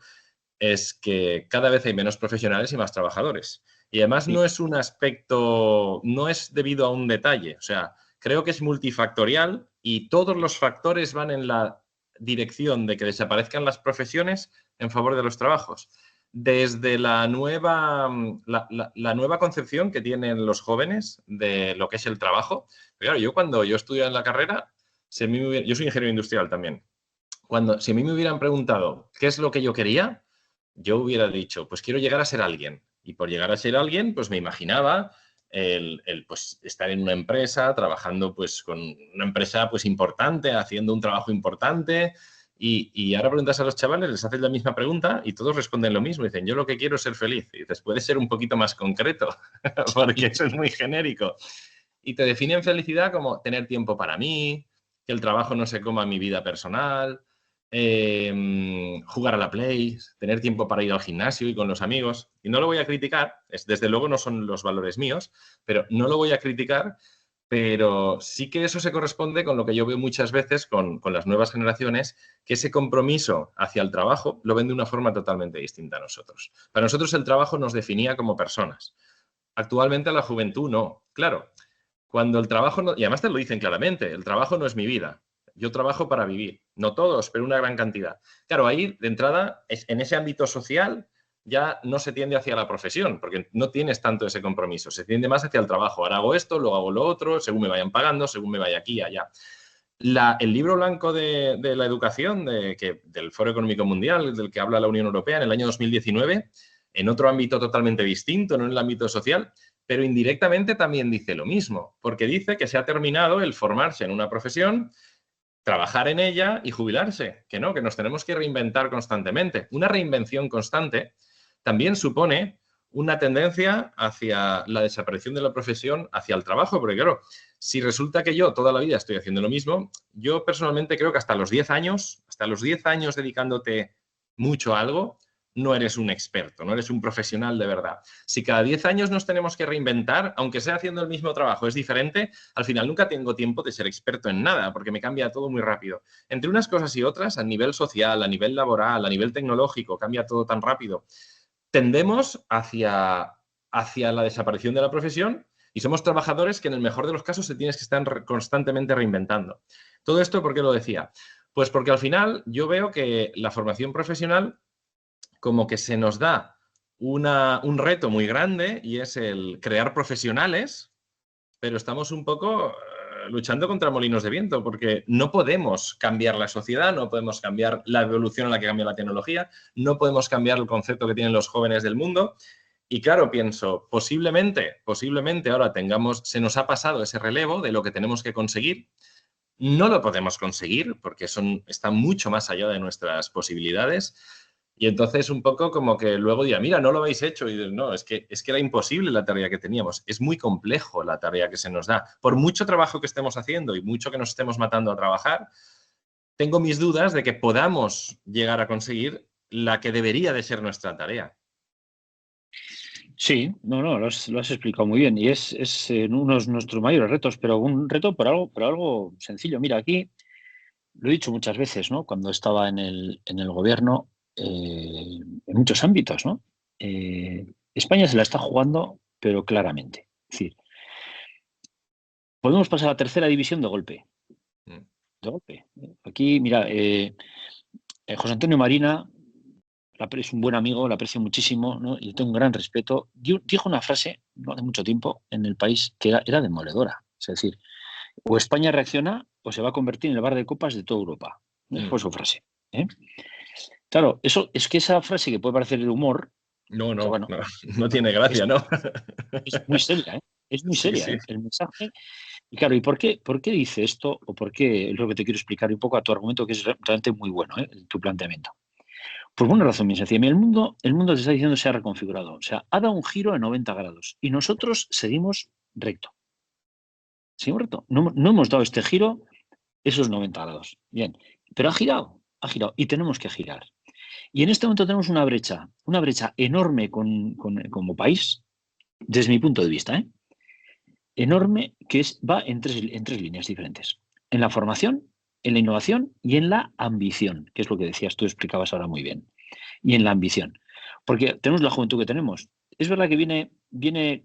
es que cada vez hay menos profesionales y más trabajadores. Y además sí, no es un aspecto, no es debido a un detalle. O sea, creo que es multifactorial y todos los factores van en la dirección de que desaparezcan las profesiones en favor de los trabajos. Desde la nueva concepción que tienen los jóvenes de lo que es el trabajo. Pero claro, yo cuando yo estudié en la carrera, yo soy ingeniero industrial también. Si a mí me hubieran preguntado qué es lo que yo quería, yo hubiera dicho, pues quiero llegar a ser alguien. Y por llegar a ser alguien, pues me imaginaba pues, estar en una empresa, trabajando pues, con una empresa pues, importante, haciendo un trabajo importante. Y ahora preguntas a los chavales, les haces la misma pregunta y todos responden lo mismo. Dicen, yo lo que quiero es ser feliz. Y dices, puede ser un poquito más concreto, porque eso es muy genérico. Y te definen felicidad como tener tiempo para mí, que el trabajo no se coma mi vida personal. jugar a la Play, tener tiempo para ir al gimnasio y con los amigos. Y no lo voy a criticar, desde luego no son los valores míos, pero no lo voy a criticar, pero sí que eso se corresponde con lo que yo veo muchas veces con las nuevas generaciones, que ese compromiso hacia el trabajo lo ven de una forma totalmente distinta a nosotros. Para nosotros el trabajo nos definía como personas. Actualmente a la juventud no. Claro, cuando el trabajo no, y además te lo dicen claramente, el trabajo no es mi vida. Yo trabajo para vivir. No todos, pero una gran cantidad. Claro, ahí de entrada, en ese ámbito social, ya no se tiende hacia la profesión, porque no tienes tanto ese compromiso. Se tiende más hacia el trabajo. Ahora hago esto, luego hago lo otro, según me vayan pagando, según me vaya aquí y allá. El libro blanco de la educación del Foro Económico Mundial, del que habla la Unión Europea en el año 2019, en otro ámbito totalmente distinto, no en el ámbito social, pero indirectamente también dice lo mismo, porque dice que se ha terminado el formarse en una profesión, trabajar en ella y jubilarse, que no, que nos tenemos que reinventar constantemente. Una reinvención constante también supone una tendencia hacia la desaparición de la profesión, hacia el trabajo, porque claro, si resulta que yo toda la vida estoy haciendo lo mismo, yo personalmente creo que hasta los 10 años dedicándote mucho a algo, no eres un experto, no eres un profesional de verdad. Si cada 10 años nos tenemos que reinventar, aunque sea haciendo el mismo trabajo, es diferente, al final nunca tengo tiempo de ser experto en nada, porque me cambia todo muy rápido. Entre unas cosas y otras, a nivel social, a nivel laboral, a nivel tecnológico, cambia todo tan rápido. Tendemos hacia la desaparición de la profesión y somos trabajadores que en el mejor de los casos se tienes que estar constantemente reinventando. Todo esto, ¿por qué lo decía? Pues porque al final yo veo que la formación profesional como que se nos da un reto muy grande y es el crear profesionales, pero estamos un poco luchando contra molinos de viento porque no podemos cambiar la sociedad, no podemos cambiar la evolución en la que cambia la tecnología, no podemos cambiar el concepto que tienen los jóvenes del mundo. Y claro, pienso, posiblemente ahora se nos ha pasado ese relevo de lo que tenemos que conseguir. No lo podemos conseguir porque está mucho más allá de nuestras posibilidades. Y entonces un poco como que luego diga, mira, no lo habéis hecho. Y dices, no, es que era imposible la tarea que teníamos. Es muy complejo la tarea que se nos da. Por mucho trabajo que estemos haciendo y mucho que nos estemos matando a trabajar, tengo mis dudas de que podamos llegar a conseguir la que debería de ser nuestra tarea. Sí, no, lo has explicado muy bien. Y es uno de nuestros mayores retos, pero un reto por algo sencillo. Mira, aquí lo he dicho muchas veces, ¿no? Cuando estaba en el gobierno, en muchos ámbitos, ¿no? España se la está jugando, pero claramente. Es decir, podemos pasar a la tercera división de golpe. De golpe. Aquí, mira, José Antonio Marina es un buen amigo, lo aprecio muchísimo, ¿no? Y tengo un gran respeto. Dijo una frase no hace mucho tiempo en El País que era demoledora. Es decir, o España reacciona o se va a convertir en el bar de copas de toda Europa. Fue su frase. Claro, es que esa frase que puede parecer de humor, No tiene gracia, ¿no? Es muy seria, ¿eh? Es muy seria, Sí. el mensaje. Y claro, ¿y por qué dice esto? O por qué es lo que te quiero explicar un poco a tu argumento, que es realmente muy bueno, tu planteamiento. Por una razón bien sencilla. El mundo te está diciendo se ha reconfigurado. O sea, ha dado un giro de 90 grados y nosotros seguimos recto. Seguimos recto. No hemos dado este giro esos 90 grados. Bien, pero ha girado y tenemos que girar. Y en este momento tenemos una brecha enorme como país, desde mi punto de vista, enorme, que va en tres líneas diferentes. En la formación, en la innovación y en la ambición, que es lo que decías, tú explicabas ahora muy bien. Y en la ambición. Porque tenemos la juventud que tenemos. Es verdad que viene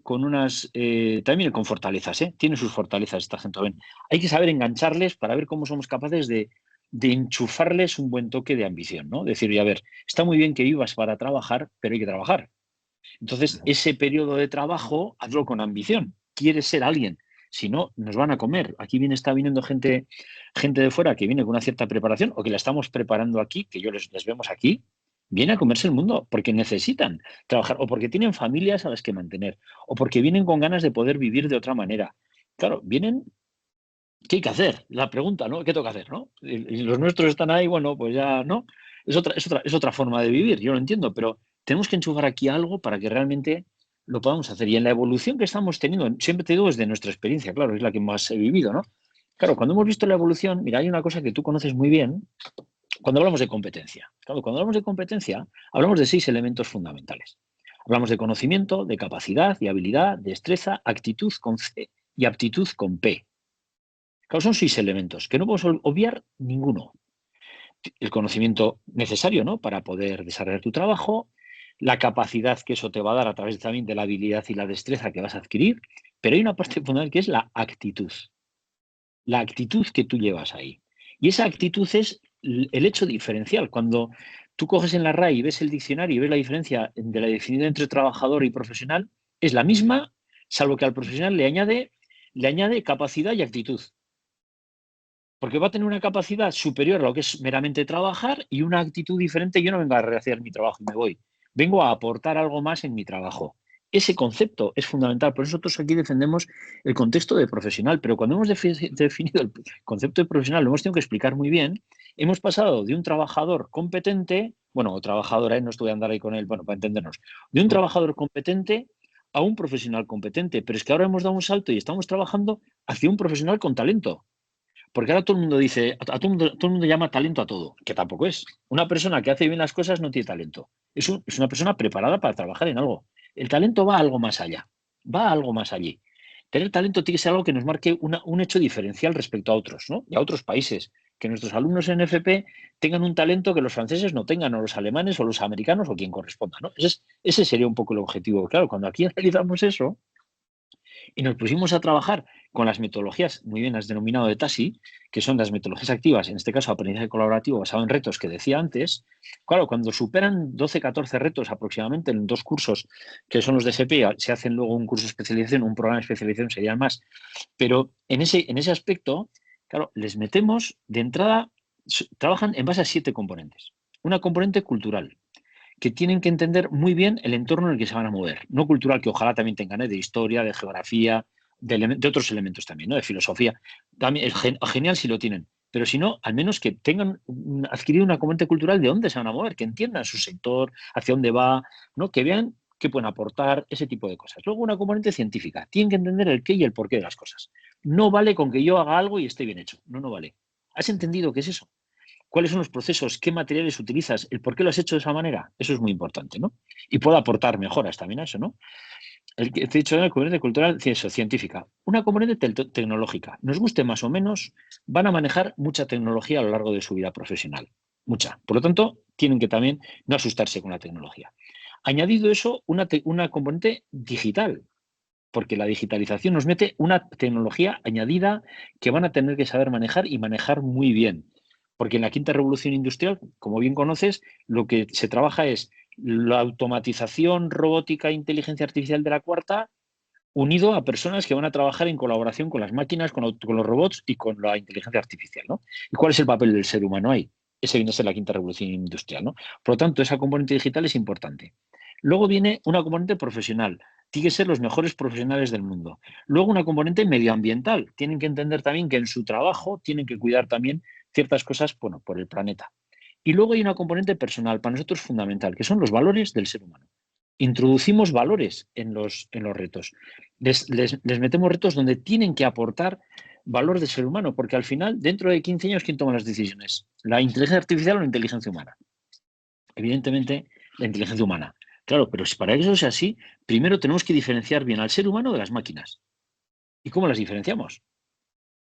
con también viene con fortalezas, tiene sus fortalezas esta gente joven. Hay que saber engancharles para ver cómo somos capaces de enchufarles un buen toque de ambición, ¿no? Decir, a ver, está muy bien que vivas para trabajar, pero hay que trabajar. Entonces, ese periodo de trabajo, hazlo con ambición. Quieres ser alguien. Si no, nos van a comer. Aquí está viniendo gente de fuera que viene con una cierta preparación o que la estamos preparando aquí, que yo les vemos aquí, viene a comerse el mundo porque necesitan trabajar o porque tienen familias a las que mantener o porque vienen con ganas de poder vivir de otra manera. Claro, vienen. ¿Qué hay que hacer? La pregunta, ¿no? ¿Qué tengo que hacer, no? Y los nuestros están ahí, bueno, pues ya, ¿no? Es otra forma de vivir, yo lo entiendo, pero tenemos que enchufar aquí algo para que realmente lo podamos hacer. Y en la evolución que estamos teniendo, siempre te digo desde nuestra experiencia, claro, es la que más he vivido, ¿no? Claro, cuando hemos visto la evolución, mira, hay una cosa que tú conoces muy bien, Cuando hablamos de competencia, claro, cuando hablamos de competencia, hablamos de 6 elementos fundamentales. Hablamos de conocimiento, de capacidad, de habilidad, destreza, actitud con C y aptitud con P. Claro, son 6 elementos que no podemos obviar ninguno. El conocimiento necesario, ¿no?, para poder desarrollar tu trabajo, la capacidad que eso te va a dar a través también de la habilidad y la destreza que vas a adquirir, pero hay una parte fundamental que es la actitud que tú llevas ahí. Y esa actitud es el hecho diferencial. Cuando tú coges en la RAE y ves el diccionario y ves la diferencia de la definición entre trabajador y profesional, es la misma, salvo que al profesional le añade capacidad y actitud. Porque va a tener una capacidad superior a lo que es meramente trabajar y una actitud diferente. Yo no vengo a rehacer mi trabajo y me voy. Vengo a aportar algo más en mi trabajo. Ese concepto es fundamental. Por eso nosotros aquí defendemos el contexto de profesional. Pero cuando hemos definido el concepto de profesional, lo hemos tenido que explicar muy bien. Hemos pasado de un trabajador competente, bueno, o trabajadora, no estoy a andar ahí con él, bueno, para entendernos, de un trabajador competente a un profesional competente. Pero es que ahora hemos dado un salto y estamos trabajando hacia un profesional con talento. Porque ahora todo el mundo dice, todo el mundo llama talento a todo, que tampoco es. Una persona que hace bien las cosas no tiene talento. Es una persona preparada para trabajar en algo. El talento va a algo más allá, va a algo más allí. Tener talento tiene que ser algo que nos marque un hecho diferencial respecto a otros, ¿no? Y a otros países. Que nuestros alumnos en FP tengan un talento que los franceses no tengan, o los alemanes, o los americanos, o quien corresponda, ¿no? Ese sería un poco el objetivo. Claro, cuando aquí analizamos eso, y nos pusimos a trabajar con las metodologías, muy bien has denominado de TASI, que son las metodologías activas, en este caso aprendizaje colaborativo basado en retos que decía antes. Claro, cuando superan 12, 14 retos aproximadamente en 2 cursos, que son los de SP, se hacen luego un curso de especialización, un programa de especialización serían más, pero en ese aspecto, claro, les metemos de entrada, trabajan en base a 7 componentes. Una componente cultural, que tienen que entender muy bien el entorno en el que se van a mover. No cultural, que ojalá también tengan, de historia, de geografía, de otros elementos también, ¿no?, de filosofía. También es genial si lo tienen. Pero si no, al menos que tengan adquirido una componente cultural de dónde se van a mover, que entiendan su sector, hacia dónde va, ¿no?, que vean qué pueden aportar, ese tipo de cosas. Luego, una componente científica. Tienen que entender el qué y el porqué de las cosas. No vale con que yo haga algo y esté bien hecho. No, no vale. ¿Has entendido qué es eso? ¿Cuáles son los procesos? ¿Qué materiales utilizas? ¿El por qué lo has hecho de esa manera? Eso es muy importante, ¿no? Y puedo aportar mejoras también a eso, ¿no? El que te he dicho, la componente cultural, científica. Una componente tecnológica. Nos guste más o menos, van a manejar mucha tecnología a lo largo de su vida profesional. Mucha. Por lo tanto, tienen que también no asustarse con la tecnología. Añadido eso, una componente digital, porque la digitalización nos mete una tecnología añadida que van a tener que saber manejar y manejar muy bien. Porque en la quinta revolución industrial, como bien conoces, lo que se trabaja es la automatización, robótica e inteligencia artificial de la cuarta, unido a personas que van a trabajar en colaboración con las máquinas, con los robots y con la inteligencia artificial, ¿no? ¿Y cuál es el papel del ser humano ahí? Ese viene a ser la quinta revolución industrial, ¿no? Por lo tanto, esa componente digital es importante. Luego viene una componente profesional. Tienen que ser los mejores profesionales del mundo. Luego una componente medioambiental. Tienen que entender también que en su trabajo tienen que cuidar también ciertas cosas, bueno, por el planeta. Y luego hay una componente personal, para nosotros fundamental, que son los valores del ser humano. Introducimos valores en los retos. Les metemos retos donde tienen que aportar valor del ser humano, porque al final, dentro de 15 años, ¿quién toma las decisiones? ¿La inteligencia artificial o la inteligencia humana? Evidentemente, la inteligencia humana. Claro, pero si para que eso sea así, primero tenemos que diferenciar bien al ser humano de las máquinas. ¿Y cómo las diferenciamos?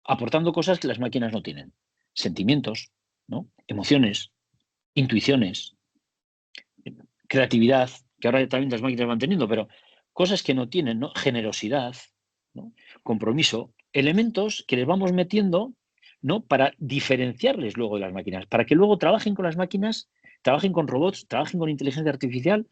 Aportando cosas que las máquinas no tienen. Sentimientos, ¿no?, emociones, intuiciones, creatividad, que ahora también las máquinas van teniendo, pero cosas que no tienen, ¿no? Generosidad, ¿no?, compromiso, elementos que les vamos metiendo, ¿no?, para diferenciarles luego de las máquinas, para que luego trabajen con las máquinas, trabajen con robots, trabajen con inteligencia artificial,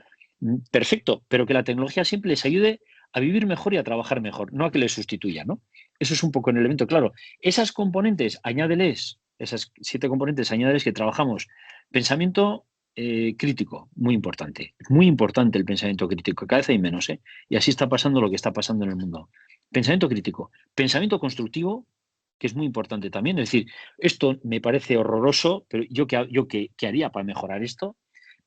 perfecto, pero que la tecnología siempre les ayude a vivir mejor y a trabajar mejor, no a que les sustituya, ¿no? Eso es un poco el elemento claro. Esas componentes, añádeles, esas 7 componentes, añádeles que trabajamos. Pensamiento crítico, muy importante. Muy importante el pensamiento crítico. Cada vez hay menos, ¿eh? Y así está pasando lo que está pasando en el mundo. Pensamiento crítico. Pensamiento constructivo, que es muy importante también. Es decir, esto me parece horroroso, pero yo qué haría para mejorar esto.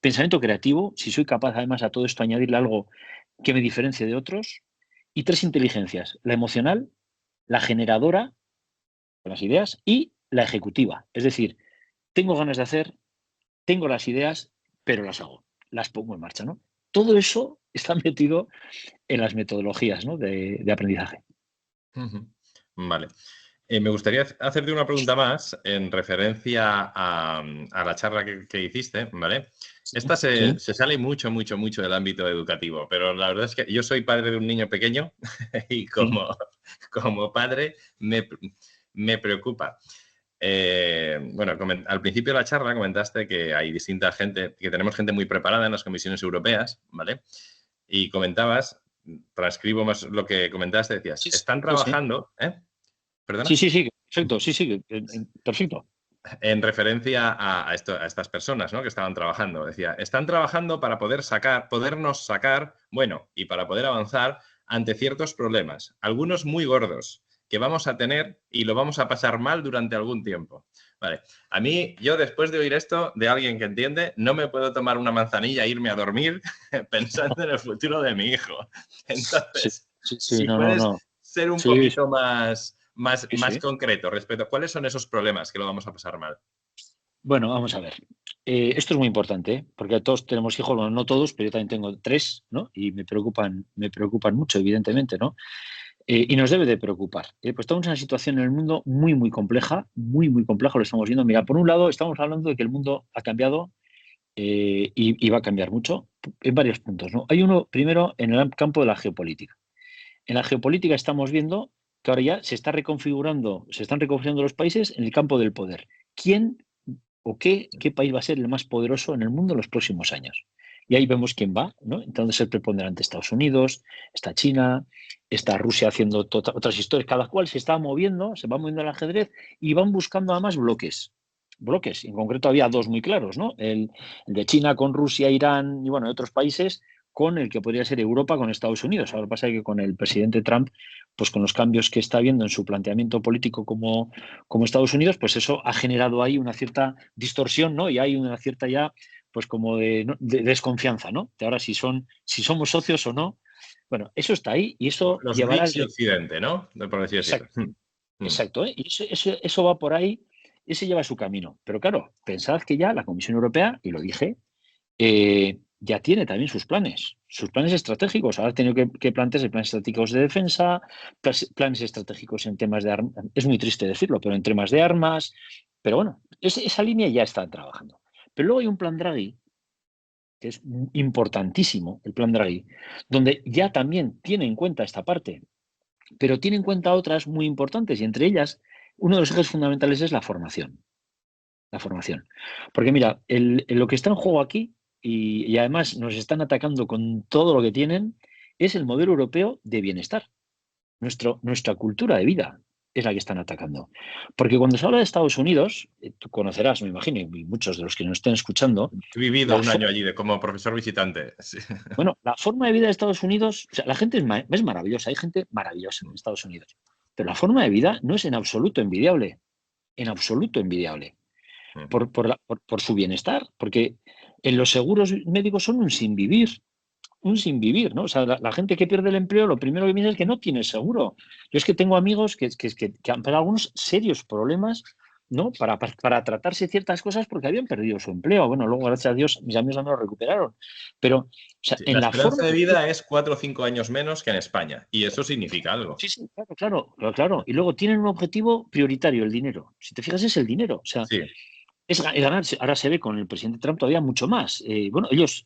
Pensamiento creativo, si soy capaz además a todo esto añadirle algo que me diferencie de otros. Y 3 inteligencias, la emocional, la generadora, con las ideas, y la ejecutiva. Es decir, tengo ganas de hacer, tengo las ideas, pero las hago, las pongo en marcha, ¿no? Todo eso está metido en las metodologías, ¿no?, de aprendizaje. Ujú. Vale. Me gustaría hacerte una pregunta más en referencia a la charla que hiciste, ¿vale? Esta Sí. se sale mucho, mucho, mucho del ámbito educativo, pero la verdad es que yo soy padre de un niño pequeño y Sí. como padre me preocupa. Bueno, al principio de la charla comentaste que hay distinta gente, que tenemos gente muy preparada en las comisiones europeas, ¿vale? Y comentabas, transcribo más lo que comentaste, decías, Sí, están sí, sí. trabajando, ¿eh? Sí, ¿Perdona? sí, sí, perfecto, sí, sí, perfecto. En referencia a estas personas, ¿no?, que estaban trabajando. Decía, están trabajando para podernos sacar, bueno, y para poder avanzar ante ciertos problemas, algunos muy gordos, que vamos a tener y lo vamos a pasar mal durante algún tiempo. Vale. A mí, yo después de oír esto de alguien que entiende, no me puedo tomar una manzanilla e irme a dormir pensando en el futuro de mi hijo. Sí, Entonces, sí, sí, si no, no, puedes no. ser un Sí, poquito más sí, sí. concreto respecto a cuáles son esos problemas que lo vamos a pasar mal. Bueno, vamos a ver. Esto es muy importante, ¿eh? Porque todos tenemos hijos, bueno, no todos, pero yo también tengo 3, ¿no? Y me preocupan mucho, evidentemente, ¿no? Y nos debe de preocupar. Pues estamos en una situación en el mundo muy, muy compleja, lo estamos viendo. Mira, por un lado, estamos hablando de que el mundo ha cambiado y va a cambiar mucho en varios puntos, ¿no? Hay uno, primero, en el campo de la geopolítica. En la geopolítica estamos viendo que ahora ya se están reconfigurando los países en el campo del poder. ¿Quién o qué país va a ser el más poderoso en el mundo en los próximos años? Y ahí vemos quién va, ¿no? Entonces el preponderante Estados Unidos, está China, está Rusia haciendo otras historias, cada cual se está moviendo, se va moviendo el ajedrez y van buscando además bloques. Bloques, en concreto había 2 muy claros, ¿no? El de China con Rusia, Irán y bueno, otros países, con el que podría ser Europa con Estados Unidos. Ahora pasa que con el presidente Trump, pues con los cambios que está viendo en su planteamiento político como Estados Unidos, pues eso ha generado ahí una cierta distorsión, ¿no? Y hay una cierta ya, pues como de desconfianza, ¿no? De ahora si somos socios o no. Bueno, eso está ahí y eso Los llevará BRICS y Occidente, ¿no? Por así decirlo. exacto, exacto, ¿eh? Y eso va por ahí, ese lleva su camino. Pero claro, pensad que ya la Comisión Europea, y lo dije, ya tiene también sus planes estratégicos. Ahora ha tenido que plantearse planes estratégicos de defensa, planes estratégicos en temas de armas. Es muy triste decirlo, pero en temas de armas. Pero bueno, esa línea ya está trabajando. Pero luego hay un plan Draghi, que es importantísimo, el plan Draghi, donde ya también tiene en cuenta esta parte, pero tiene en cuenta otras muy importantes y entre ellas, uno de los ejes fundamentales es la formación. La formación. Porque mira, lo que está en juego aquí, y además nos están atacando con todo lo que tienen, es el modelo europeo de bienestar. Nuestra cultura de vida es la que están atacando. Porque cuando se habla de Estados Unidos, tú conocerás, me imagino, y muchos de los que nos estén escuchando, He vivido la, un fo- año allí como profesor visitante. Sí. bueno, la forma de vida de Estados Unidos, o sea, la gente es maravillosa, hay gente maravillosa en Estados Unidos, pero la forma de vida no es en absoluto envidiable. Por su bienestar, porque en los seguros médicos son un sin vivir, ¿no? O sea, la gente que pierde el empleo, lo primero que piensa es que no tiene seguro. Yo es que tengo amigos que han tenido algunos serios problemas, ¿no? Para tratarse ciertas cosas porque habían perdido su empleo. Bueno, luego, gracias a Dios, mis amigos también lo recuperaron. Pero, o sea, Sí, la en la esperanza forma de de vida. vida es 4 o 5 años menos que en España. Y eso significa algo. Sí, sí, claro, claro, claro. Y luego tienen un objetivo prioritario, el dinero. Si te fijas, es el dinero. O sea, Sí. es ganar. Ahora se ve con el presidente Trump todavía mucho más. Bueno, ellos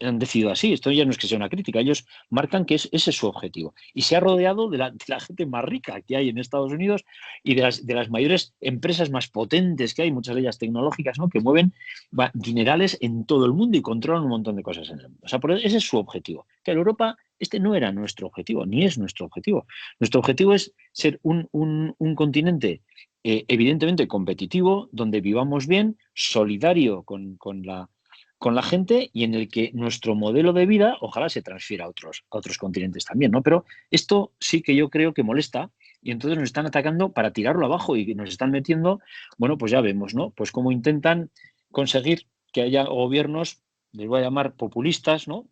han decidido así. Esto ya no es que sea una crítica. Ellos marcan que ese es su objetivo. Y se ha rodeado de la gente más rica que hay en Estados Unidos y de las mayores empresas más potentes que hay, muchas de ellas tecnológicas, ¿no? Que mueven dinerales en todo el mundo y controlan un montón de cosas en el mundo. O sea, ese es su objetivo. Que en Europa este no era nuestro objetivo, ni es nuestro objetivo. Nuestro objetivo es ser un continente evidentemente competitivo, donde vivamos bien, solidario con la gente y en el que nuestro modelo de vida ojalá se transfiera a otros continentes también, ¿no? Pero esto sí que yo creo que molesta y entonces nos están atacando para tirarlo abajo y nos están metiendo, bueno, pues ya vemos, ¿no? Pues cómo intentan conseguir que haya gobiernos, les voy a llamar populistas, ¿no?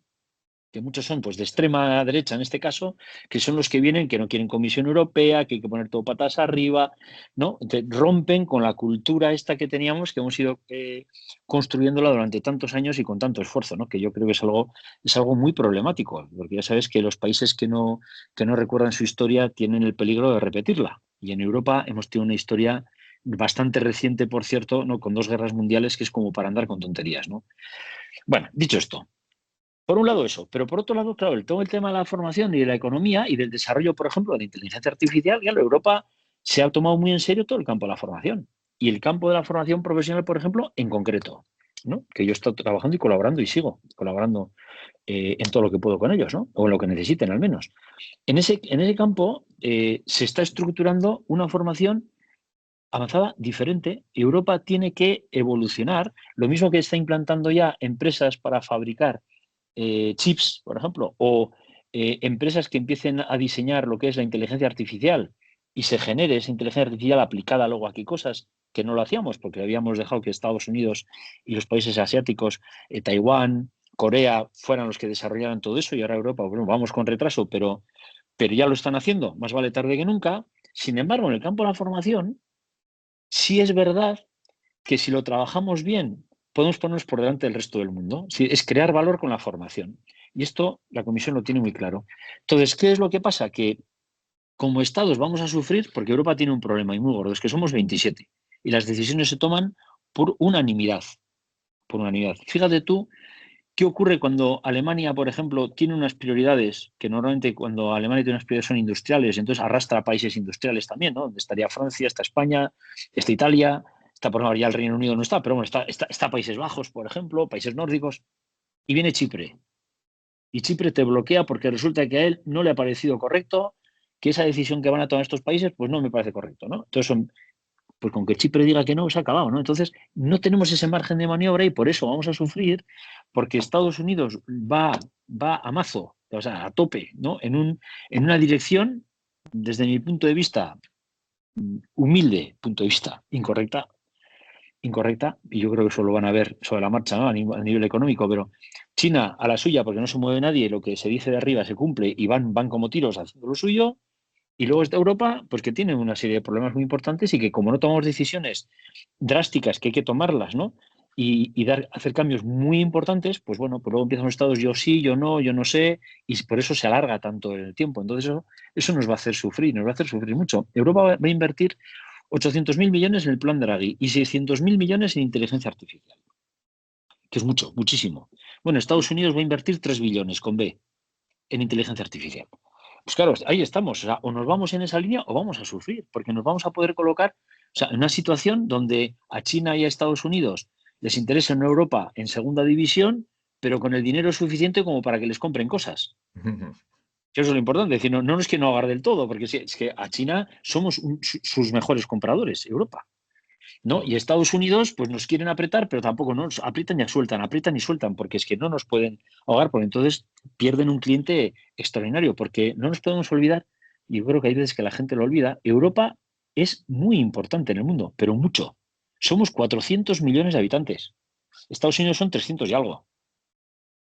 que muchos son pues de extrema derecha en este caso, que son los que vienen, que no quieren Comisión Europea, que hay que poner todo patas arriba, ¿no? Entonces, rompen con la cultura esta que teníamos, que hemos ido construyéndola durante tantos años y con tanto esfuerzo, ¿no? Que yo creo que es algo muy problemático, porque ya sabes que los países que no recuerdan su historia tienen el peligro de repetirla. Y en Europa hemos tenido una historia bastante reciente, por cierto, ¿no? Con 2 guerras mundiales, que es como para andar con tonterías, ¿no? Bueno, dicho esto, por un lado eso, pero por otro lado, claro, todo el tema de la formación y de la economía y del desarrollo, por ejemplo, de la inteligencia artificial, claro, Europa se ha tomado muy en serio todo el campo de la formación. Y el campo de la formación profesional, por ejemplo, en concreto, ¿no? Que yo he estado trabajando y colaborando y sigo colaborando en todo lo que puedo con ellos, ¿no? O en lo que necesiten, al menos. En ese campo se está estructurando una formación avanzada diferente. Europa tiene que evolucionar, lo mismo que está implantando ya empresas para fabricar chips, por ejemplo, o empresas que empiecen a diseñar lo que es la inteligencia artificial y se genere esa inteligencia artificial aplicada luego a qué cosas que no lo hacíamos porque habíamos dejado que Estados Unidos y los países asiáticos, Taiwán, Corea, fueran los que desarrollaran todo eso y ahora Europa, bueno, vamos con retraso, pero ya lo están haciendo, más vale tarde que nunca. Sin embargo, en el campo de la formación, sí es verdad que si lo trabajamos bien, podemos ponernos por delante del resto del mundo. Sí, es crear valor con la formación. Y esto la Comisión lo tiene muy claro. Entonces, ¿qué es lo que pasa? Que como Estados vamos a sufrir, porque Europa tiene un problema y muy gordo, es que somos 27 y las decisiones se toman por unanimidad. Por unanimidad. Fíjate tú qué ocurre cuando Alemania, por ejemplo, tiene unas prioridades, que normalmente cuando Alemania tiene unas prioridades son industriales, entonces arrastra a países industriales también, ¿no? Donde estaría Francia, está España, está Italia, está por ejemplo, ya el Reino Unido no está, pero bueno, está Países Bajos, por ejemplo, países nórdicos, y viene Chipre. Y Chipre te bloquea porque resulta que a él no le ha parecido correcto, que esa decisión que van a tomar estos países, pues no me parece correcto, ¿no? Entonces pues con que Chipre diga que no, se ha acabado, ¿no? Entonces, no tenemos ese margen de maniobra y por eso vamos a sufrir, porque Estados Unidos va a mazo, o sea, a tope, ¿no? En una dirección, desde mi punto de vista, humilde punto de vista, incorrecta, y yo creo que eso lo van a ver sobre la marcha, ¿no? A nivel económico, pero China a la suya, porque no se mueve nadie, lo que se dice de arriba se cumple y van como tiros haciendo lo suyo. Y luego está Europa, pues que tiene una serie de problemas muy importantes y que como no tomamos decisiones drásticas, que hay que tomarlas, ¿no? Y hacer cambios muy importantes, pues bueno, pues luego empiezan los estados, yo sí, yo no sé, y por eso se alarga tanto el tiempo. Entonces eso nos va a hacer sufrir, nos va a hacer sufrir mucho. Europa va a invertir 800.000 millones en el plan Draghi y 600.000 millones en inteligencia artificial, que es mucho, muchísimo. Bueno, Estados Unidos va a invertir 3 billones con B en inteligencia artificial. Pues claro, ahí estamos. O sea, o nos vamos en esa línea o vamos a sufrir, porque nos vamos a poder colocar, o sea, en una situación donde a China y a Estados Unidos les interesa en Europa en segunda división, pero con el dinero suficiente como para que les compren cosas. Eso es lo importante. Es decir, no es que no haga del todo, porque es que a China somos sus mejores compradores, Europa. ¿No? Y Estados Unidos, pues nos quieren apretar, pero tampoco nos aprietan y sueltan, porque es que no nos pueden ahogar, porque entonces pierden un cliente extraordinario, porque no nos podemos olvidar, y yo creo que hay veces que la gente lo olvida, Europa es muy importante en el mundo, pero mucho. Somos 400 millones de habitantes. Estados Unidos son 300 y algo.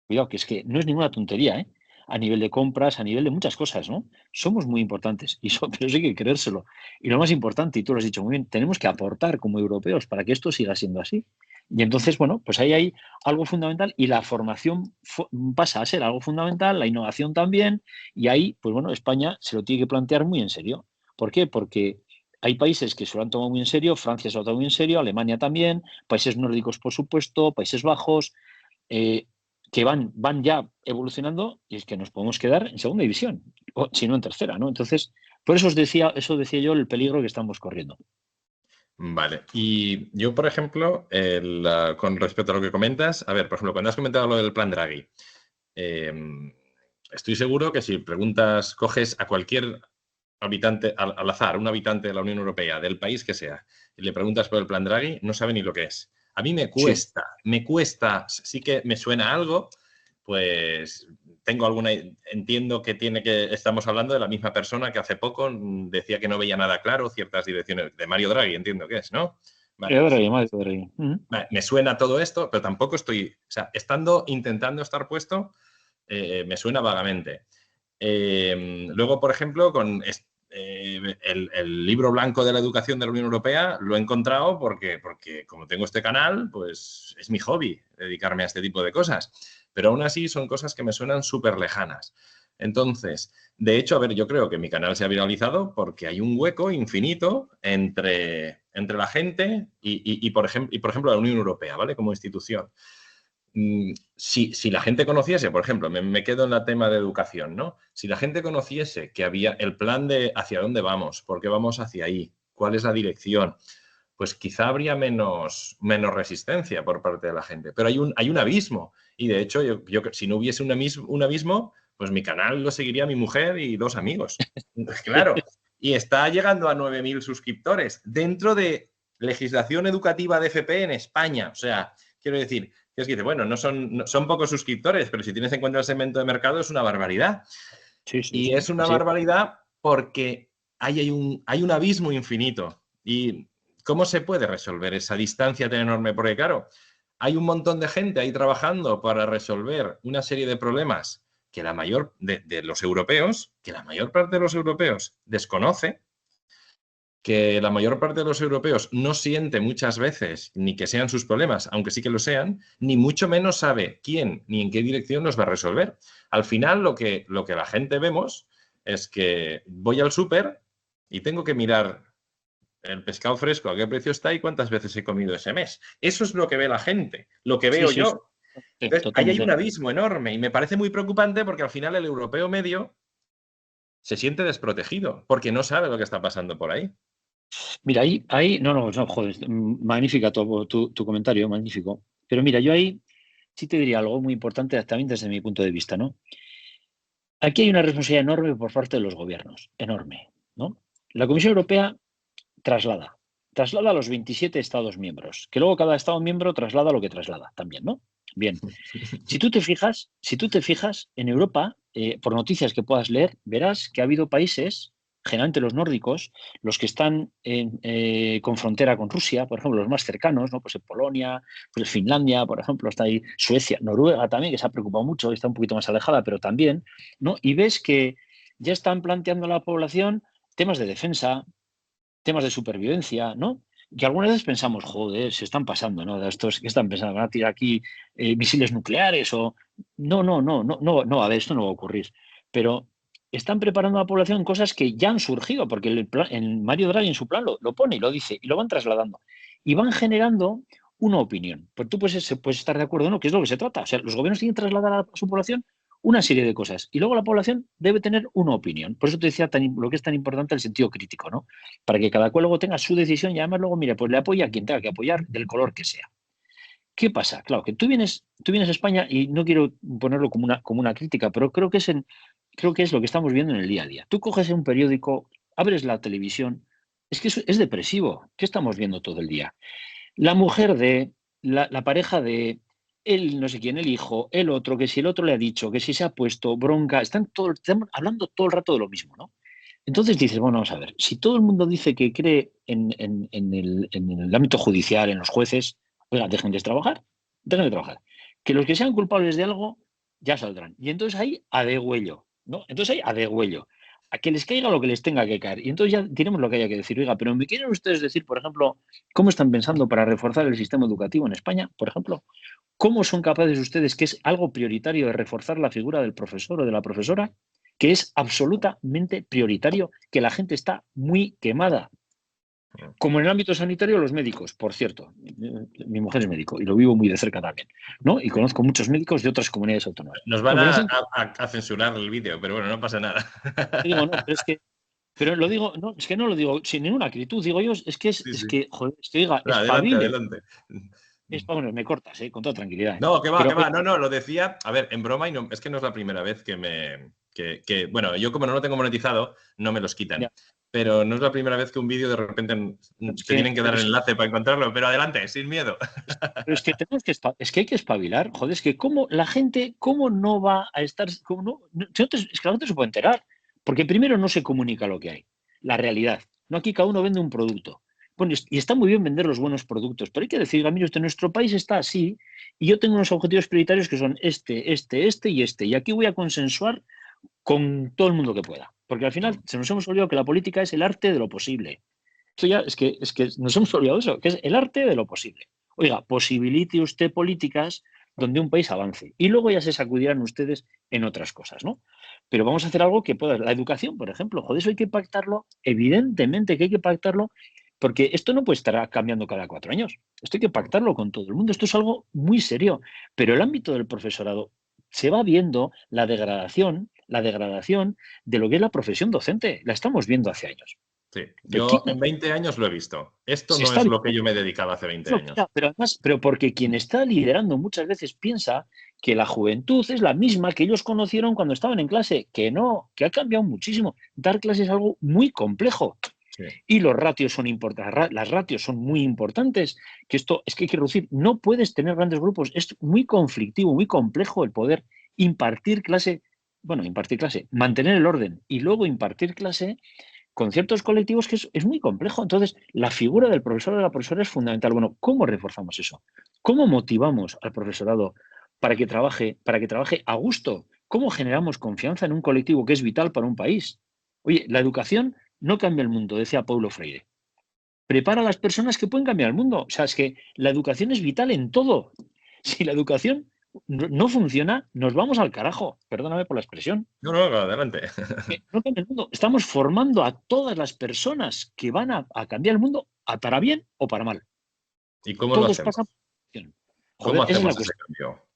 Cuidado, que es que no es ninguna tontería, ¿eh? A nivel de compras, a nivel de muchas cosas, ¿no? Somos muy importantes, pero eso hay que creérselo. Y lo más importante, y tú lo has dicho muy bien, tenemos que aportar como europeos para que esto siga siendo así. Y entonces, bueno, pues ahí hay algo fundamental y la formación pasa a ser algo fundamental, la innovación también, y ahí, pues bueno, España se lo tiene que plantear muy en serio. ¿Por qué? Porque hay países que se lo han tomado muy en serio, Francia se lo ha tomado muy en serio, Alemania también, países nórdicos, por supuesto, Países Bajos, eh, que van ya evolucionando y es que nos podemos quedar en segunda división, o si no en tercera, ¿no? Entonces, por eso decía yo el peligro que estamos corriendo. Vale, y yo, por ejemplo, con respecto a lo que comentas, a ver, por ejemplo, cuando has comentado lo del plan Draghi, estoy seguro que si preguntas, coges a cualquier habitante, al azar, un habitante de la Unión Europea, del país que sea, y le preguntas por el plan Draghi, no sabe ni lo que es. A mí Sí. me cuesta, sí que me suena algo, pues entiendo que estamos hablando de la misma persona que hace poco decía que no veía nada claro ciertas direcciones, de Mario Draghi, entiendo que es, ¿no? Vale. Draghi. Vale, me suena todo esto, pero tampoco estoy, o sea, intentando estar puesto me suena vagamente. Luego, por ejemplo, con el libro blanco de la educación de la Unión Europea lo he encontrado porque como tengo este canal, pues es mi hobby dedicarme a este tipo de cosas. Pero aún así son cosas que me suenan súper lejanas. Entonces, de hecho, a ver, yo creo que mi canal se ha viralizado porque hay un hueco infinito entre la gente y, por ejemplo, la Unión Europea, ¿vale? Como institución. Si la gente conociese, por ejemplo, me quedo en el tema de educación, ¿no? Si la gente conociese que había el plan de hacia dónde vamos, por qué vamos hacia ahí, cuál es la dirección, pues quizá habría menos resistencia por parte de la gente. Pero hay un abismo. Y de hecho, si no hubiese un abismo, pues mi canal lo seguiría mi mujer y 2 amigos. Claro. Y está llegando a 9.000 suscriptores dentro de legislación educativa de FP en España. O sea, quiero decir, que es que dice, bueno, son pocos suscriptores, pero si tienes en cuenta el segmento de mercado es una barbaridad. Sí, sí, Y sí. es una barbaridad porque hay un abismo infinito. ¿Y cómo se puede resolver esa distancia tan enorme? Porque claro, hay un montón de gente ahí trabajando para resolver una serie de problemas que la mayor de los europeos, que la mayor parte de los europeos desconoce, que la mayor parte de los europeos no siente muchas veces ni que sean sus problemas, aunque sí que lo sean, ni mucho menos sabe quién ni en qué dirección los va a resolver. Al final, lo que la gente vemos es que voy al súper y tengo que mirar el pescado fresco, a qué precio está y cuántas veces he comido ese mes. Eso es lo que ve la gente, lo que Sí, veo sí, sí. yo. Sí, Entonces, ahí hay un totalmente. abismo enorme y me parece muy preocupante porque al final el europeo medio se siente desprotegido porque no sabe lo que está pasando por ahí. Mira, no, joder, magnífica tu comentario, magnífico. Pero mira, yo ahí sí te diría algo muy importante también desde mi punto de vista, ¿no? Aquí hay una responsabilidad enorme por parte de los gobiernos, enorme, ¿no? La Comisión Europea traslada a los 27 Estados miembros, que luego cada Estado miembro traslada lo que traslada también, ¿no? Bien, si tú te fijas en Europa, por noticias que puedas leer, verás que ha habido países, generalmente los nórdicos, los que están con frontera con Rusia, por ejemplo, los más cercanos, ¿no? Pues en Polonia, pues Finlandia, por ejemplo, está ahí Suecia, Noruega también, que se ha preocupado mucho, está un poquito más alejada, pero también, ¿no? Y ves que ya están planteando a la población temas de defensa, temas de supervivencia, ¿no? Que algunas veces pensamos, joder, se están pasando, ¿no? Estos que están pensando, van a tirar aquí misiles nucleares o... No, no, no, no, no, no, a ver, esto no va a ocurrir. Pero están preparando a la población cosas que ya han surgido, porque en Mario Draghi en su plan lo pone y lo dice, y lo van trasladando. Y van generando una opinión. Pues tú puedes estar de acuerdo, ¿no? Que es lo que se trata. O sea, los gobiernos tienen que trasladar a su población una serie de cosas. Y luego la población debe tener una opinión. Por eso te decía lo que es tan importante el sentido crítico, ¿no? Para que cada cual luego tenga su decisión y además luego, mire, pues le apoya a quien tenga que apoyar, del color que sea. ¿Qué pasa? Claro, que tú vienes a España y no quiero ponerlo como una crítica, pero creo que es lo que estamos viendo en el día a día. Tú coges un periódico, abres la televisión, es que es depresivo. ¿Qué estamos viendo todo el día? La mujer la pareja de, él no sé quién, el hijo, el otro, que si el otro le ha dicho, que si se ha puesto bronca, están hablando todo el rato de lo mismo, ¿no? Entonces dices, bueno, vamos a ver, si todo el mundo dice que cree en el ámbito judicial, en los jueces, oiga, dejen de trabajar. Que los que sean culpables de algo ya saldrán. Y entonces ahí a degüello, ¿no? Entonces ahí a degüello. A que les caiga lo que les tenga que caer. Y entonces ya diremos lo que haya que decir. Oiga, pero ¿me quieren ustedes decir, por ejemplo, cómo están pensando para reforzar el sistema educativo en España, por ejemplo? ¿Cómo son capaces ustedes, que es algo prioritario, de reforzar la figura del profesor o de la profesora? Que es absolutamente prioritario, que la gente está muy quemada. Como en el ámbito sanitario, los médicos, por cierto. Mi mujer es médico y lo vivo muy de cerca también, ¿no? Y conozco muchos médicos de otras comunidades autónomas. Nos van No, pero a censurar el vídeo, pero bueno, no pasa nada. digo, no, pero lo digo, no, es que no lo digo sin ninguna acritud, digo yo, Sí, sí. joder, diga, No, adelante, espabilen. adelante. Bueno, me cortas, con toda tranquilidad. No, que va, Pero, que va. No, no, lo decía, a ver, en broma, y no, es que no es la primera vez bueno, yo como no lo tengo monetizado, no me los quitan. ya, Pero no es la primera vez que un vídeo de repente es te tienen que dar pero el enlace para encontrarlo. Pero adelante, sin miedo. Pero es que es que hay que espabilar, joder, es que la gente, cómo no va a estar, cómo es que la gente se puede enterar, porque primero no se comunica lo que hay, la realidad. No, aquí cada uno vende un producto. Bueno, y está muy bien vender los buenos productos, pero hay que decir, mire usted, nuestro país está así y yo tengo unos objetivos prioritarios que son este y este. Y aquí voy a consensuar con todo el mundo que pueda. Porque al final se nos hemos olvidado que la política es el arte de lo posible. Esto ya es que nos hemos olvidado eso, que es el arte de lo posible. Oiga, posibilite usted políticas donde un país avance. Y luego ya se sacudirán ustedes en otras cosas, ¿no? Pero vamos a hacer algo que pueda. La educación, por ejemplo, joder, eso hay que pactarlo, evidentemente que hay que pactarlo, porque esto no puede estar cambiando cada 4 años. Esto hay que pactarlo con todo el mundo. Esto es algo muy serio. Pero el ámbito del profesorado se va viendo la degradación de lo que es la profesión docente. La estamos viendo hace años. Sí, Pero yo en 20 años lo he visto. Esto se no está es lo que viendo, yo me dedicaba hace 20 años. pero además, pero porque quien está liderando muchas veces piensa que la juventud es la misma que ellos conocieron cuando estaban en clase, que no, que ha cambiado muchísimo. Dar clases es algo muy complejo. Sí. Y los ratios son importantes, las ratios son muy importantes, que esto es que hay que reducir. No puedes tener grandes grupos, es muy conflictivo, muy complejo el poder impartir clase, mantener el orden y luego impartir clase con ciertos colectivos que es muy complejo. Entonces, la figura del profesor o de la profesora es fundamental. Bueno, ¿cómo reforzamos eso? ¿Cómo motivamos al profesorado para que trabaje a gusto? ¿Cómo generamos confianza en un colectivo que es vital para un país? Oye, la educación no cambia el mundo, decía Paulo Freire. Prepara a las personas que pueden cambiar el mundo. O sea, es que la educación es vital en todo. Si la educación no funciona, nos vamos al carajo. Perdóname por la expresión. No, no, adelante. No cambia el mundo. Estamos formando a todas las personas que van a cambiar el mundo para bien o para mal. ¿Y cómo lo Todos hacemos? pasan por la educación. ¿Cómo Joder, esa es la hacemos ese cuestión. cambio?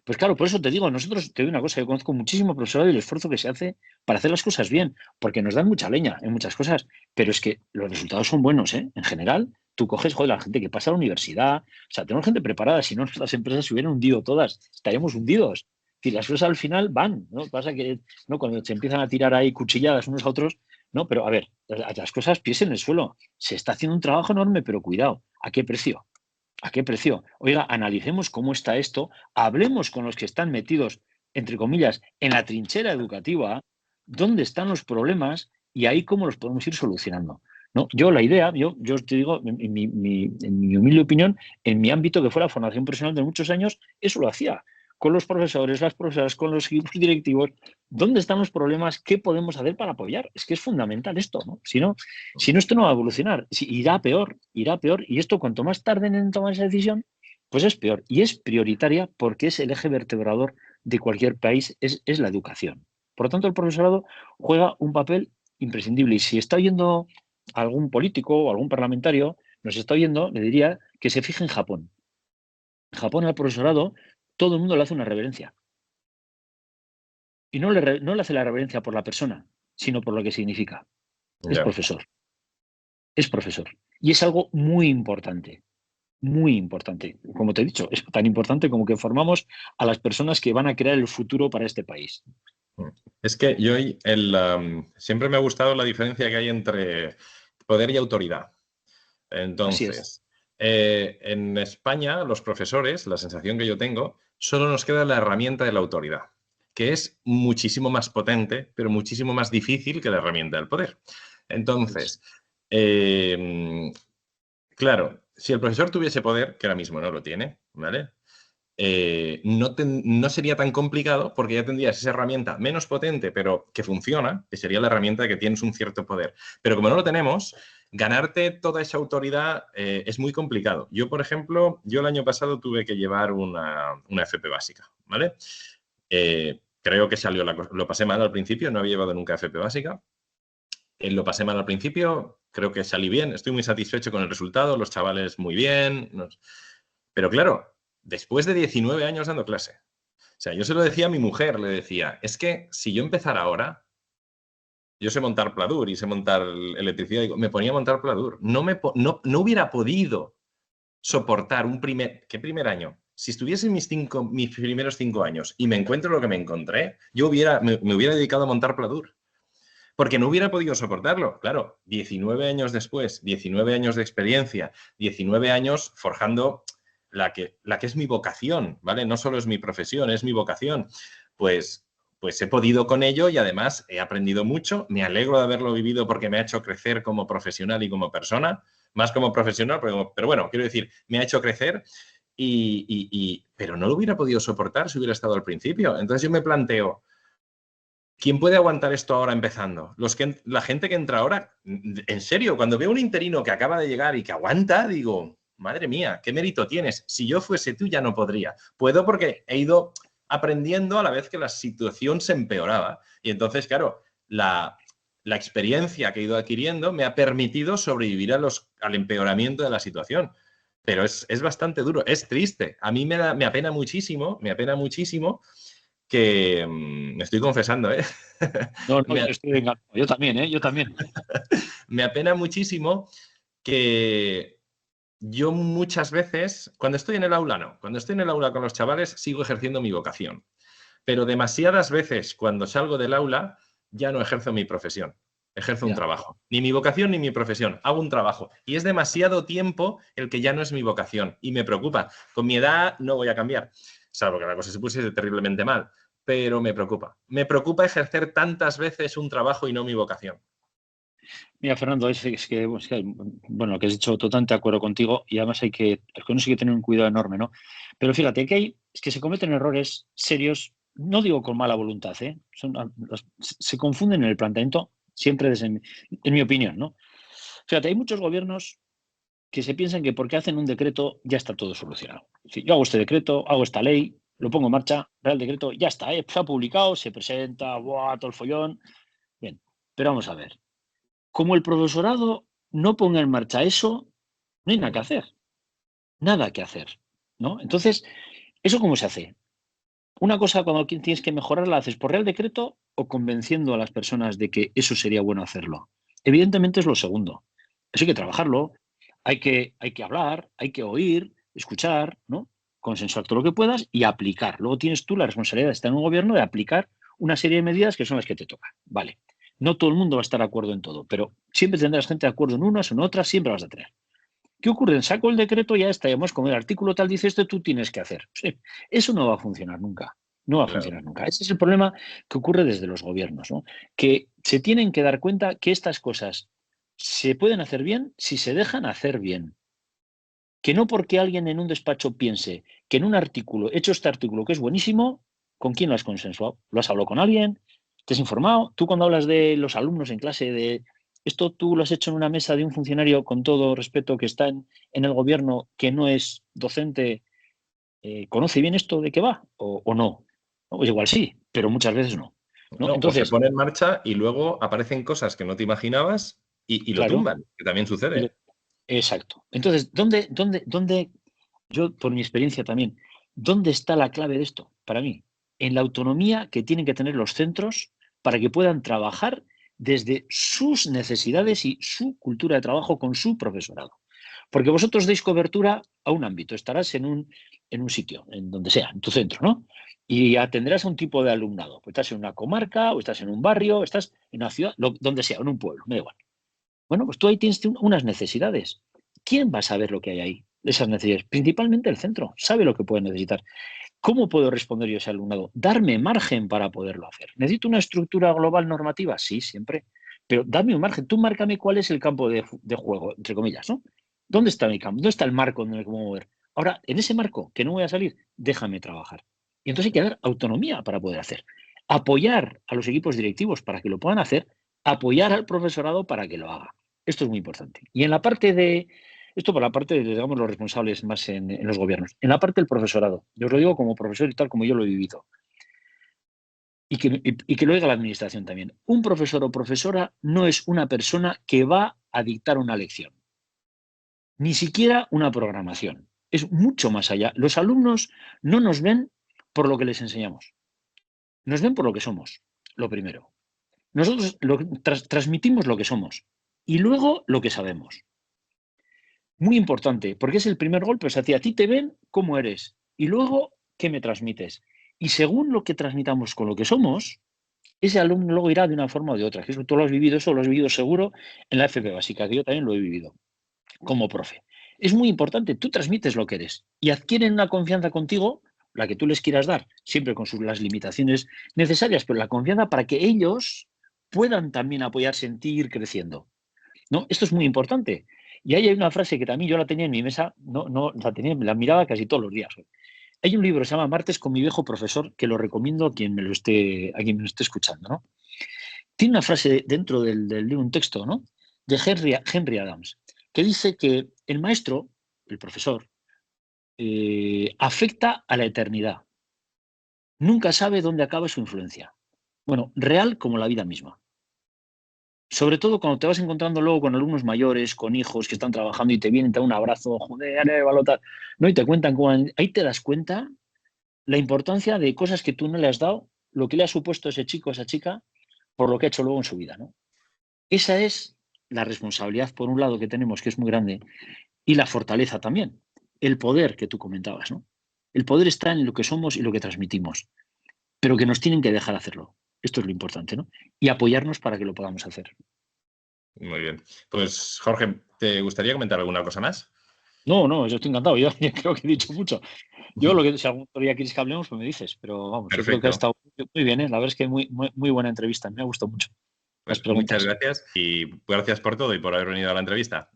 Pues claro, por eso te digo, nosotros, te digo una cosa, yo conozco muchísimo profesorado y el esfuerzo que se hace para hacer las cosas bien, porque nos dan mucha leña en muchas cosas, pero es que los resultados son buenos, ¿eh? En general, tú coges, joder, la gente que pasa a la universidad, o sea, tenemos gente preparada, si no, las empresas se hubieran hundido todas, estaríamos hundidos. Y las cosas al final van, ¿no? Pasa que, ¿no? Cuando se empiezan a tirar ahí cuchilladas unos a otros, ¿no? Pero a ver, las cosas pies en el suelo. Se está haciendo un trabajo enorme, pero cuidado, ¿a qué precio? ¿A qué precio? Oiga, analicemos cómo está esto, hablemos con los que están metidos, entre comillas, en la trinchera educativa, dónde están los problemas y ahí cómo los podemos ir solucionando. ¿No? Yo la idea, yo te digo, en mi humilde opinión, en mi ámbito que fue la formación profesional de muchos años, eso lo hacía. Con los profesores, las profesoras, con los equipos directivos, ¿dónde están los problemas? ¿Qué podemos hacer para apoyar? Es que es fundamental esto, ¿no? Si no, esto no va a evolucionar. Irá peor, irá peor. Y esto, cuanto más tarden en tomar esa decisión, pues es peor. Y es prioritaria porque es el eje vertebrador de cualquier país, es la educación. Por lo tanto, el profesorado juega un papel imprescindible. Y si está oyendo algún político o algún parlamentario, nos está oyendo, le diría que se fije en Japón. En Japón, al profesorado, todo el mundo le hace una reverencia. Y no le hace la reverencia por la persona, sino por lo que significa. Es Ya. profesor. Es profesor. Y es algo muy importante. Muy importante. Como te he dicho, es tan importante como que formamos a las personas que van a crear el futuro para este país. Es que yo siempre me ha gustado la diferencia que hay entre poder y autoridad. Así es. Entonces, en España, los profesores, la sensación que yo tengo, solo nos queda la herramienta de la autoridad, que es muchísimo más potente, pero muchísimo más difícil que la herramienta del poder. Entonces, claro, si el profesor tuviese poder, que ahora mismo no lo tiene, ¿vale? No sería tan complicado porque ya tendrías esa herramienta menos potente, pero que funciona, que sería la herramienta de que tienes un cierto poder. Pero como no lo tenemos, ganarte toda esa autoridad es muy complicado. Yo, por ejemplo, el año pasado tuve que llevar una FP básica, ¿vale? Creo que lo pasé mal al principio, no había llevado nunca FP básica. Lo pasé mal al principio, creo que salí bien, estoy muy satisfecho con el resultado, los chavales muy bien. Pero claro, después de 19 años dando clase. O sea, yo se lo decía a mi mujer, le decía, es que si yo empezara ahora, yo sé montar Pladur y sé montar electricidad, digo, me ponía a montar Pladur. No hubiera podido soportar ¿qué primer año? Si estuviese en mis primeros 5 años y me encuentro lo que me encontré, me hubiera dedicado a montar Pladur. Porque no hubiera podido soportarlo. Claro, 19 años después, 19 años de experiencia, 19 años forjando la que es mi vocación, ¿vale? No solo es mi profesión, es mi vocación. Pues he podido con ello y además he aprendido mucho. Me alegro de haberlo vivido porque me ha hecho crecer como profesional y como persona, más como profesional, pero bueno, quiero decir, me ha hecho crecer pero no lo hubiera podido soportar si hubiera estado al principio. Entonces yo me planteo, ¿quién puede aguantar esto ahora empezando? La gente que entra ahora, en serio, cuando veo un interino que acaba de llegar y que aguanta, digo, madre mía, ¿qué mérito tienes? Si yo fuese tú ya no podría. Puedo porque he ido aprendiendo a la vez que la situación se empeoraba. Y entonces, claro, la experiencia que he ido adquiriendo me ha permitido sobrevivir al empeoramiento de la situación. Pero es bastante duro, es triste. A mí me apena muchísimo que me estoy confesando, ¿eh? No, no, yo estoy vengando. Yo también, ¿eh? Yo también. Me apena muchísimo que yo muchas veces, cuando estoy en el aula, no. Cuando estoy en el aula con los chavales, sigo ejerciendo mi vocación. Pero demasiadas veces, cuando salgo del aula, ya no ejerzo mi profesión. Ejerzo un trabajo. Ni mi vocación ni mi profesión. Hago un trabajo. Y es demasiado tiempo el que ya no es mi vocación. Y me preocupa. Con mi edad no voy a cambiar. Salvo que la cosa se pusiese terriblemente mal. Pero me preocupa. Me preocupa ejercer tantas veces un trabajo y no mi vocación. Mira, Fernando, bueno, lo que has dicho, totalmente de acuerdo contigo y además con eso hay que tener un cuidado enorme, ¿no? Pero fíjate que es que se cometen errores serios, no digo con mala voluntad, ¿eh? Se confunden en el planteamiento siempre en mi opinión, ¿no? Fíjate, hay muchos gobiernos que se piensan que porque hacen un decreto ya está todo solucionado. Si yo hago este decreto, hago esta ley, lo pongo en marcha, Real Decreto, ya está, se ha publicado, se presenta, ¡buah, todo el follón! Bien, pero vamos a ver. Como el profesorado no ponga en marcha eso, no hay nada que hacer. Nada que hacer, ¿no? Entonces, ¿eso cómo se hace? Una cosa cuando tienes que mejorar la haces por Real Decreto o convenciendo a las personas de que eso sería bueno hacerlo. Evidentemente es lo segundo. Eso hay que trabajarlo, hay que hablar, hay que oír, escuchar, ¿no? Consensuar todo lo que puedas y aplicar. Luego tienes tú la responsabilidad de estar en un gobierno de aplicar una serie de medidas que son las que te tocan. Vale. No todo el mundo va a estar de acuerdo en todo, pero siempre tendrás gente de acuerdo en unas o en otras, siempre vas a tener. ¿Qué ocurre? Saco el decreto, ya está, además, como el artículo tal dice esto, tú tienes que hacer. Sí, eso no va a funcionar nunca. No va a Claro. funcionar nunca. Ese es el problema que ocurre desde los gobiernos, ¿no? Que se tienen que dar cuenta que estas cosas se pueden hacer bien si se dejan hacer bien. Que no porque alguien en un despacho piense que en un artículo, hecho este artículo que es buenísimo, ¿con quién lo has consensuado? ¿Lo has hablado con alguien? ¿Te has informado? Tú cuando hablas de los alumnos en clase, de esto tú lo has hecho en una mesa de un funcionario, con todo respeto, que está en el gobierno, que no es docente, ¿conoce bien esto de qué va o no? Pues igual sí, pero muchas veces no. ¿No? No, o se Entonces, pone en marcha y luego aparecen cosas que no te imaginabas y lo claro, tumban, que también sucede. exacto. Entonces, ¿dónde, yo por mi experiencia también, dónde está la clave de esto? Para mí, en la autonomía que tienen que tener los centros para que puedan trabajar desde sus necesidades y su cultura de trabajo con su profesorado. Porque vosotros deis cobertura a un ámbito, estarás en un sitio, en donde sea, en tu centro, ¿no? Y atenderás a un tipo de alumnado. Pues estás en una comarca, o estás en un barrio, estás en una ciudad, donde sea, en un pueblo, me da igual. Bueno, pues tú ahí tienes unas necesidades. ¿Quién va a saber lo que hay ahí? Esas necesidades. Principalmente el centro. Sabe lo que puede necesitar. ¿Cómo puedo responder yo a ese alumnado? Darme margen para poderlo hacer. ¿Necesito una estructura global normativa? Sí, siempre. Pero dame un margen. Tú márcame cuál es el campo de juego, entre comillas, ¿no? ¿Dónde está mi campo? ¿Dónde está el marco donde me puedo mover? Ahora, en ese marco, que no voy a salir, déjame trabajar. Y entonces hay que dar autonomía para poder hacer. Apoyar a los equipos directivos para que lo puedan hacer, apoyar al profesorado para que lo haga. Esto es muy importante. Y en la parte de, esto por la parte de, digamos, los responsables más en los gobiernos. En la parte del profesorado, yo os lo digo como profesor y tal como yo lo he vivido. Y que lo diga la administración también. Un profesor o profesora no es una persona que va a dictar una lección, ni siquiera una programación. Es mucho más allá. Los alumnos no nos ven por lo que les enseñamos, nos ven por lo que somos, lo primero. Nosotros transmitimos lo que somos y luego lo que sabemos. Muy importante, porque es el primer golpe. O sea, a ti te ven cómo eres y luego qué me transmites. Y según lo que transmitamos con lo que somos, ese alumno luego irá de una forma o de otra. Eso tú lo has vivido, eso lo has vivido seguro en la FP básica, que yo también lo he vivido como profe. Es muy importante, tú transmites lo que eres y adquieren una confianza contigo, la que tú les quieras dar, siempre con las limitaciones necesarias, pero la confianza para que ellos puedan también apoyarse en ti y ir creciendo, ¿no? Esto es muy importante. Y ahí hay una frase que también yo la tenía en mi mesa, no la tenía, la miraba casi todos los días. Hay un libro que se llama Martes con mi viejo profesor, que lo recomiendo a quien me lo esté escuchando, ¿no? Tiene una frase dentro del libro, un texto, ¿no? De Henry Adams, que dice que el maestro, el profesor, afecta a la eternidad. Nunca sabe dónde acaba su influencia. Bueno, real como la vida misma. Sobre todo cuando te vas encontrando luego con alumnos mayores, con hijos que están trabajando y te vienen, te dan un abrazo, joder, balota, ¿no? Y te cuentan cómo ahí te das cuenta la importancia de cosas que tú no le has dado, lo que le ha supuesto a ese chico, a esa chica, por lo que ha hecho luego en su vida, ¿no? Esa es la responsabilidad, por un lado, que tenemos, que es muy grande, y la fortaleza también, el poder que tú comentabas, ¿no? El poder está en lo que somos y lo que transmitimos, pero que nos tienen que dejar hacerlo. Esto es lo importante, ¿no? Y apoyarnos para que lo podamos hacer. Muy bien. Pues, Jorge, ¿te gustaría comentar alguna cosa más? No, yo estoy encantado. Yo creo que he dicho mucho. Yo lo que, si algún día quieres que hablemos, pues me dices. Pero vamos, yo creo que ha Perfecto. estado muy bien, ¿eh? La verdad es que muy buena entrevista. Me ha gustado mucho las Pues muchas preguntas. gracias y gracias por todo y por haber venido a la entrevista.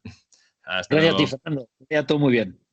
Hasta Gracias a ti, luego. Fernando. Que vaya todo muy bien.